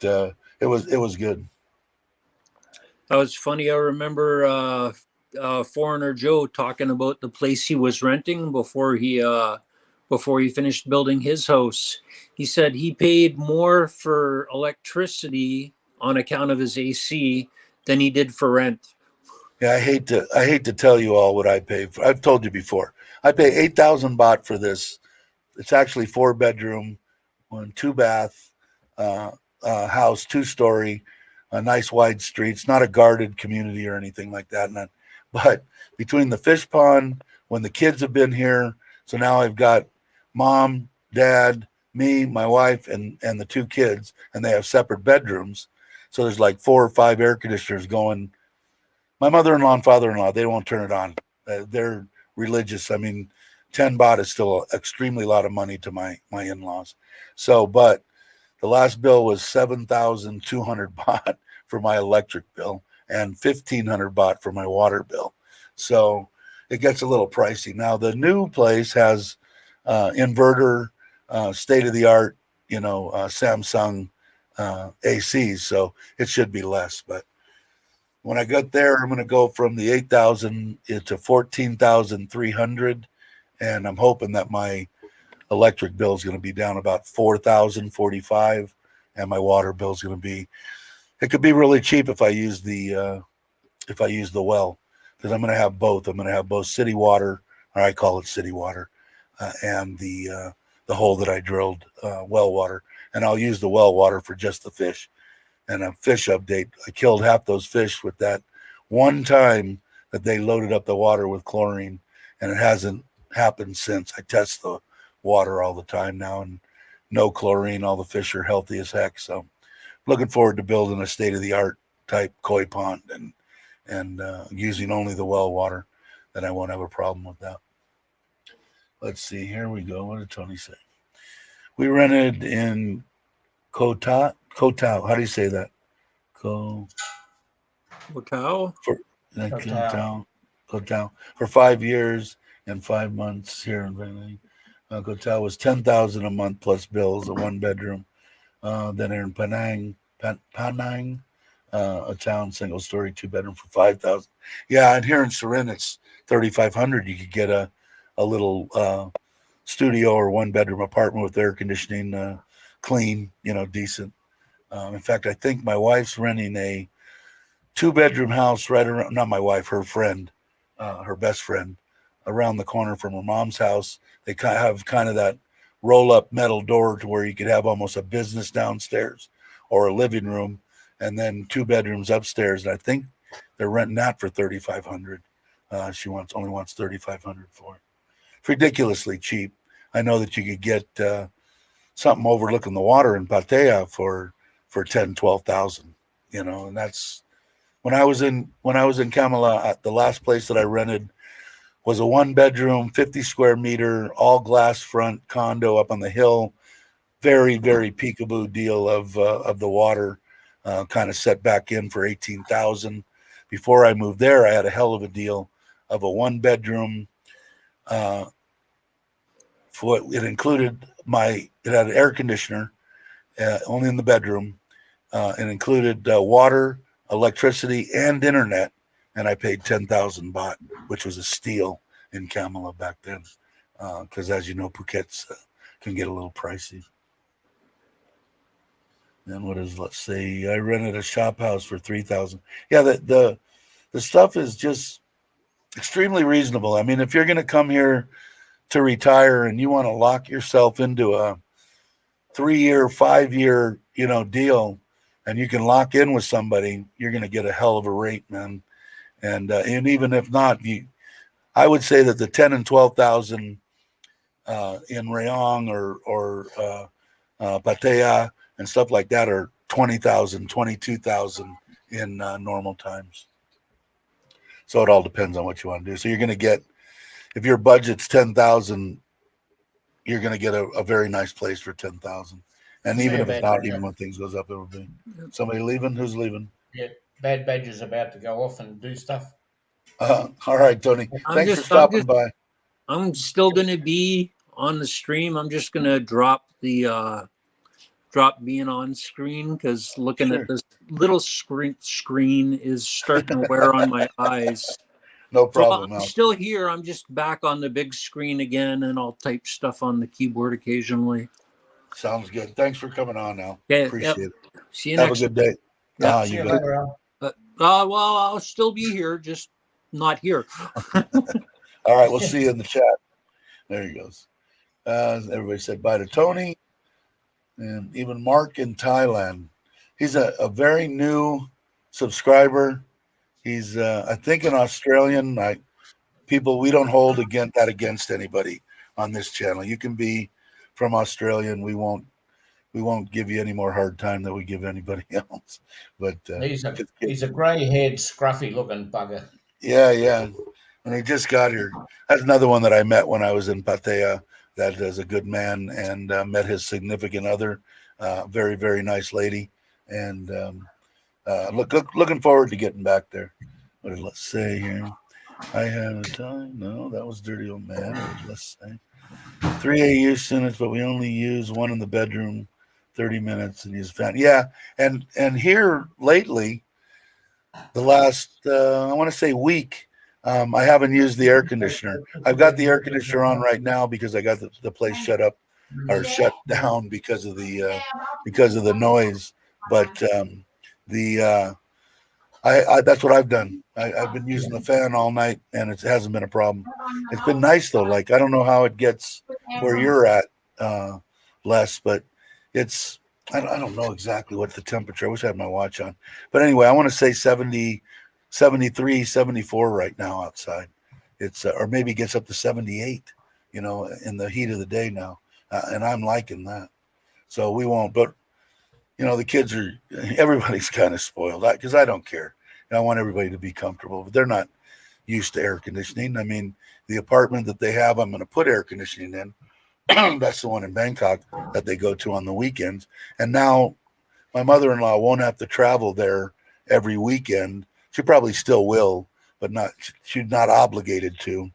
it was good. That was funny. I remember Foreigner Joe talking about the place he was renting before he finished building his house. He said he paid more for electricity on account of his AC than he did for rent. Yeah, I hate to tell you all what I pay for. I've told you before. I pay 8,000 baht for this. It's actually 4-bedroom, 2-bath house, 2-story, a nice wide street. It's not a guarded community or anything like that. But between the fish pond, when the kids have been here, so now I've got mom, dad, me, my wife, and the 2 kids, and they have separate bedrooms. So there's like 4 or 5 air conditioners going. My mother-in-law and father-in-law, they won't turn it on. They're religious. I mean, 10 baht is still extremely lot of money to my in-laws. So, but the last bill was 7,200 baht for my electric bill and 1,500 baht for my water bill. So it gets a little pricey. Now the new place has inverter, state-of-the-art, Samsung ACs, so it should be less. But when I got there, I'm going to go from the 8,000 to 14,300, and I'm hoping that my electric bill is going to be down about 4,045, and my water bill is going to be. It could be really cheap if I use the well, because I'm going to have both. I'm going to have both city water, or I call it city water, and the hole that I drilled, well water. And I'll use the well water for just the fish. And a fish update, I killed half those fish with that one time that they loaded up the water with chlorine, and it hasn't happened since. I test the water all the time now, and no chlorine. All the fish are healthy as heck. So looking forward to building a state-of-the-art type koi pond and using only the well water. Then I won't have a problem with that. Let's see. Here we go. What did Tony say? We rented in Kotao. How do you say that? Kotao. Kotao for 5 years and 5 months here in Penang. Kotao was $10,000 a month plus bills, a 1-bedroom. Then here in Penang, a town, single story, 2-bedroom for $5,000. Yeah, and here in Surin, it's $3,500. You could get a little studio or 1-bedroom apartment with air conditioning, clean, decent. In fact, I think my wife's renting a 2-bedroom house right around, not my wife, her friend, her best friend, around the corner from her mom's house. They have kind of that roll-up metal door to where you could have almost a business downstairs or a living room, and then 2 bedrooms upstairs. And I think they're renting that for $3,500. She only wants $3,500 for it. It's ridiculously cheap. I know that you could get something overlooking the water in Pattaya for 10, 12,000. And that's when I was in Kamala. The last place that I rented was a 1-bedroom, 50 square meter, all glass front condo up on the hill. Very, very peekaboo deal of the water, kind of set back in for 18,000. Before I moved there, I had a hell of a deal of a 1-bedroom. It included it had an air conditioner, only in the bedroom. It included water, electricity, and internet. And I paid 10,000 baht, which was a steal in Kamala back then. Because as you know, Phuket's can get a little pricey. And let's say I rented a shop house for 3,000. Yeah, the stuff is just extremely reasonable. I mean, if you're going to come here to retire and you want to lock yourself into a 3-year, 5-year, deal, and you can lock in with somebody, you're going to get a hell of a rate, man. And even if not, I would say that the 10 and 12,000 in Rayong or Pattaya and stuff like that are 20,000, 22,000 in normal times. So it all depends on what you want to do. So you're going to get, if your budget's 10,000, you're going to get a very nice place for 10,000. And even if it's not, even when things goes up, it will be. Somebody leaving? Who's leaving? Yeah, Bad Badger's about to go off and do stuff. All right, Tony. Thanks for stopping by. I'm still going to be on the stream. I'm just going to drop being on screen because looking at this little screen is starting to wear on my eyes. No problem. So I'm still here. I'm just back on the big screen again, and I'll type stuff on the keyboard occasionally. Sounds good. Thanks for coming on now. Okay, appreciate it. See you Have next a good day. Yeah, see you later, Al. Well, I'll still be here, just not here. All right, we'll see you in the chat. There he goes. Everybody said bye to Tony. And even Mark in Thailand. He's a very new subscriber. He's, I think, an Australian. People, we don't hold against anybody on this channel. You can be from Australia, and we won't give you any more hard time than we give anybody else. But he's a grey-haired, scruffy-looking bugger. Yeah. And he just got here. That's another one that I met when I was in Pattaya. That is a good man, and met his significant other, very, very nice lady, and looking forward to getting back there. Let's say here, I have a time. No, that was dirty old man. Let's say 3 AU units, but we only use one in the bedroom, 30 minutes, and use fan. Yeah, and here lately, the last I want to say week. I haven't used the air conditioner. I've got the air conditioner on right now because I got the place shut down because of the noise. But That's what I've done. I've been using the fan all night, and it hasn't been a problem. It's been nice though. Like I don't know how it gets where you're at, Les, but it's I don't know exactly what the temperature. I wish I had my watch on, but anyway, I want to say 70, 73, 74 right now outside. It's or maybe it gets up to 78. In the heat of the day now, and I'm liking that. So we won't, but. The kids everybody's kind of spoiled because I don't care. I want everybody to be comfortable, but they're not used to air conditioning. I mean, the apartment that they have, I'm going to put air conditioning in. That's the one in Bangkok that they go to on the weekends. And now my mother-in-law won't have to travel there every weekend. She probably still will, but she's not obligated to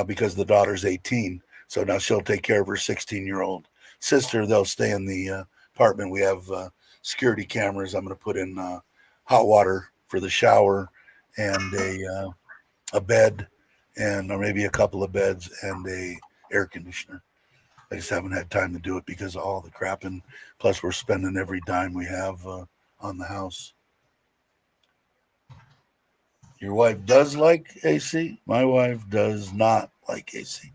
because the daughter's 18. So now she'll take care of her 16-year-old sister. They'll stay in the apartment. We have security cameras. I'm going to put in hot water for the shower and a bed or maybe a couple of beds and a air conditioner. I just haven't had time to do it because of all the crap, and plus we're spending every dime we have on the house. Your wife does like AC. My wife does not like AC.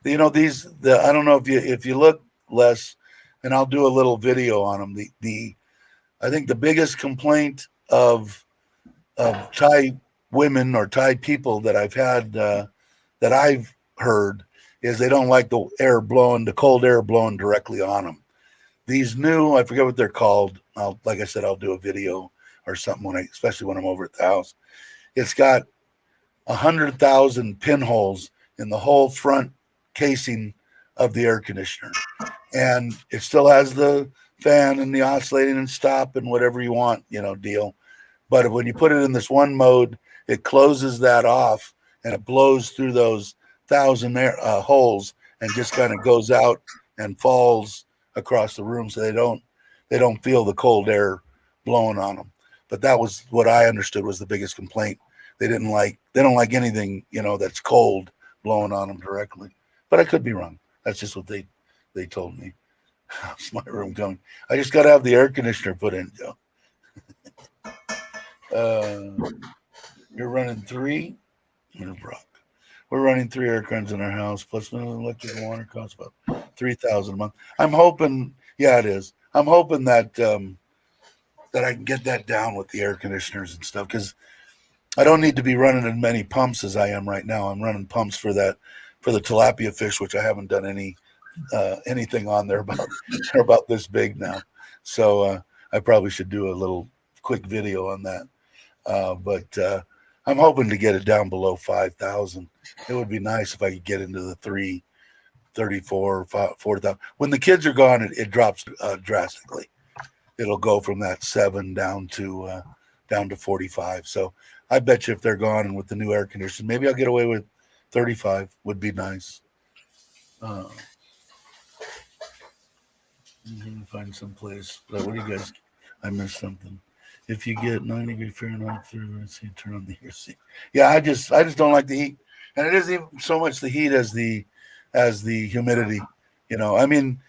I don't know if you look, Les, and I'll do a little video on them. I think the biggest complaint of Thai women or Thai people that I've had that I've heard is they don't like the cold air blowing directly on them. These new, I forget what they're called. Like I said, I'll do a video or something especially when I'm over at the house. It's got 100,000 pinholes in the whole front casing of the air conditioner. And it still has the fan and the oscillating and stop and whatever you want, deal. But when you put it in this one mode, it closes that off and it blows through those 1,000 holes and just kind of goes out and falls across the room, so they don't feel the cold air blowing on them. But that was what I understood was the biggest complaint. They don't like anything that's cold blowing on them directly. But I could be wrong. That's just what they told me. How's my room going? I just got to have the air conditioner put in, Joe. You're running 3? We're running 3 air cons in our house, plus electric and water costs about $3,000 a month. I'm hoping, it is. I'm hoping that that I can get that down with the air conditioners and stuff, because I don't need to be running as many pumps as I am right now. I'm running pumps for the tilapia fish, which I haven't done anything on there about. They're about this big now, so I probably should do a little quick video on that. But I'm hoping to get it down below 5,000. It would be nice if I could get into the 334, 4,000. When the kids are gone, it drops drastically. It'll go from that 7 down to 45. So I bet you if they're gone and with the new air conditioning, maybe I'll get away with 35. Would be nice. I'm gonna find some place. What do you guys? I missed something. If you get 90 Fahrenheit through, turn on the AC. Yeah, I just don't like the heat, and it isn't even so much the heat as the humidity. I mean,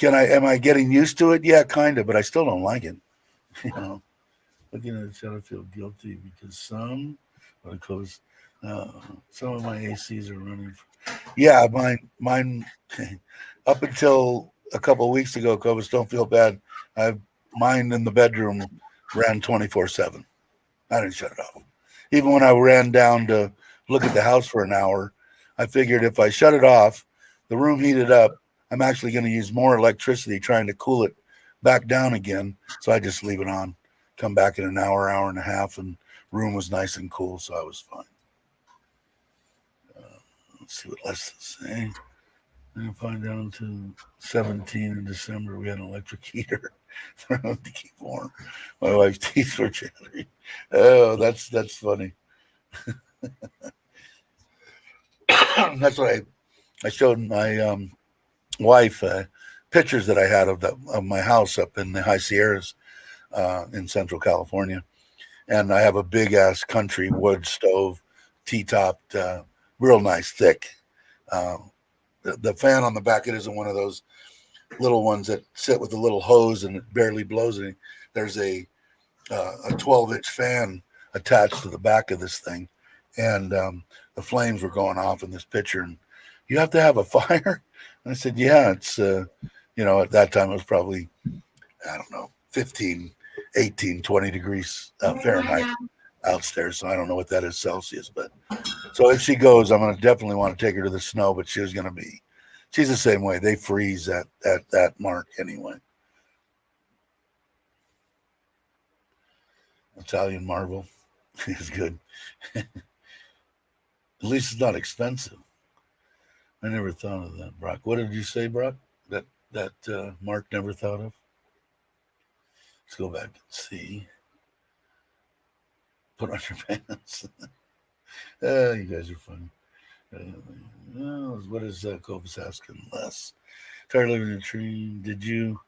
am I getting used to it? Yeah, kind of, but I still don't like it. Looking at each other, I feel guilty because some of my ACs are running. Yeah, mine up until a couple of weeks ago, Cobus, don't feel bad. Mine in the bedroom ran 24/7. I didn't shut it off. Even when I ran down to look at the house for an hour, I figured if I shut it off, the room heated up, I'm actually going to use more electricity trying to cool it back down again. So I just leave it on, come back in an hour and a half, and room was nice and cool, so I was fine. Let's see what Les is saying. I'm find down to 17 in December. We had an electric heater to keep warm. My wife's teeth were chattering. Oh, that's funny. That's what I showed my wife pictures that I had of my house up in the high Sierras in Central California, and I have a big ass country wood stove, T-topped, real nice, thick. The fan on the back, it isn't one of those little ones that sit with a little hose and it barely blows anything. There's a 12-inch fan attached to the back of this thing, and the flames were going off in this picture. And you have to have a fire? And I said, yeah, it's, at that time it was probably, I don't know, 15, 18, 20 degrees Fahrenheit outstairs. So I don't know what that is Celsius, but so if she goes, I'm going to definitely want to take her to the snow, but she's the same way. They freeze at that mark anyway. Italian marble is good. At least it's not expensive. I never thought of that, Brock. What did you say, Brock? That Mark never thought of? Let's go back and see. Put on your pants. You guys are funny. What is Cobus asking? Les. Tired living in a tree. Did you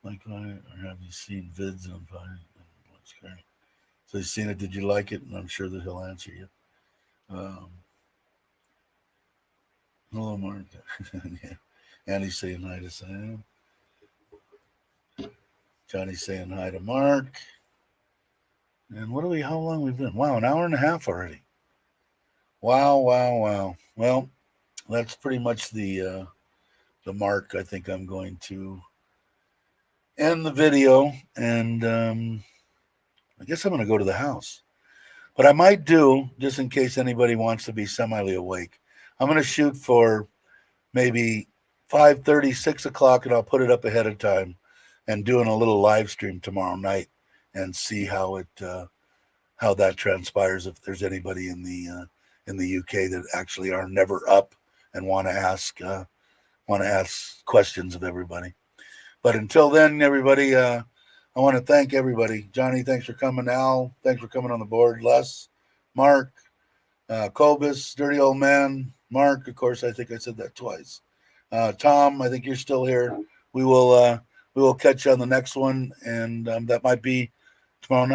like fire, or have you seen vids on fire? That's great. So you've seen it. Did you like it? And I'm sure that he'll answer you. Hello, Mark. Yeah. Andy's saying hi to Sam. Johnny's saying hi to Mark. And how long we've been? Wow, an hour and a half already. Wow. Well, that's pretty much the mark. I think I'm going to end the video, and I guess I'm going to go to the house. But I might do, just in case anybody wants to be semi awake, I'm going to shoot for maybe 5:30, 6 o'clock, and I'll put it up ahead of time and doing a little live stream tomorrow night and see how that transpires. If there's anybody in the UK that actually are never up and want to ask questions of everybody. But until then, everybody, I want to thank everybody. Johnny, thanks for coming. Al, thanks for coming on the board. Les, Mark, Cobus, Dirty Old Man, Mark, of course, I think I said that twice. Tom, I think you're still here. We will catch you on the next one, and that might be tomorrow night.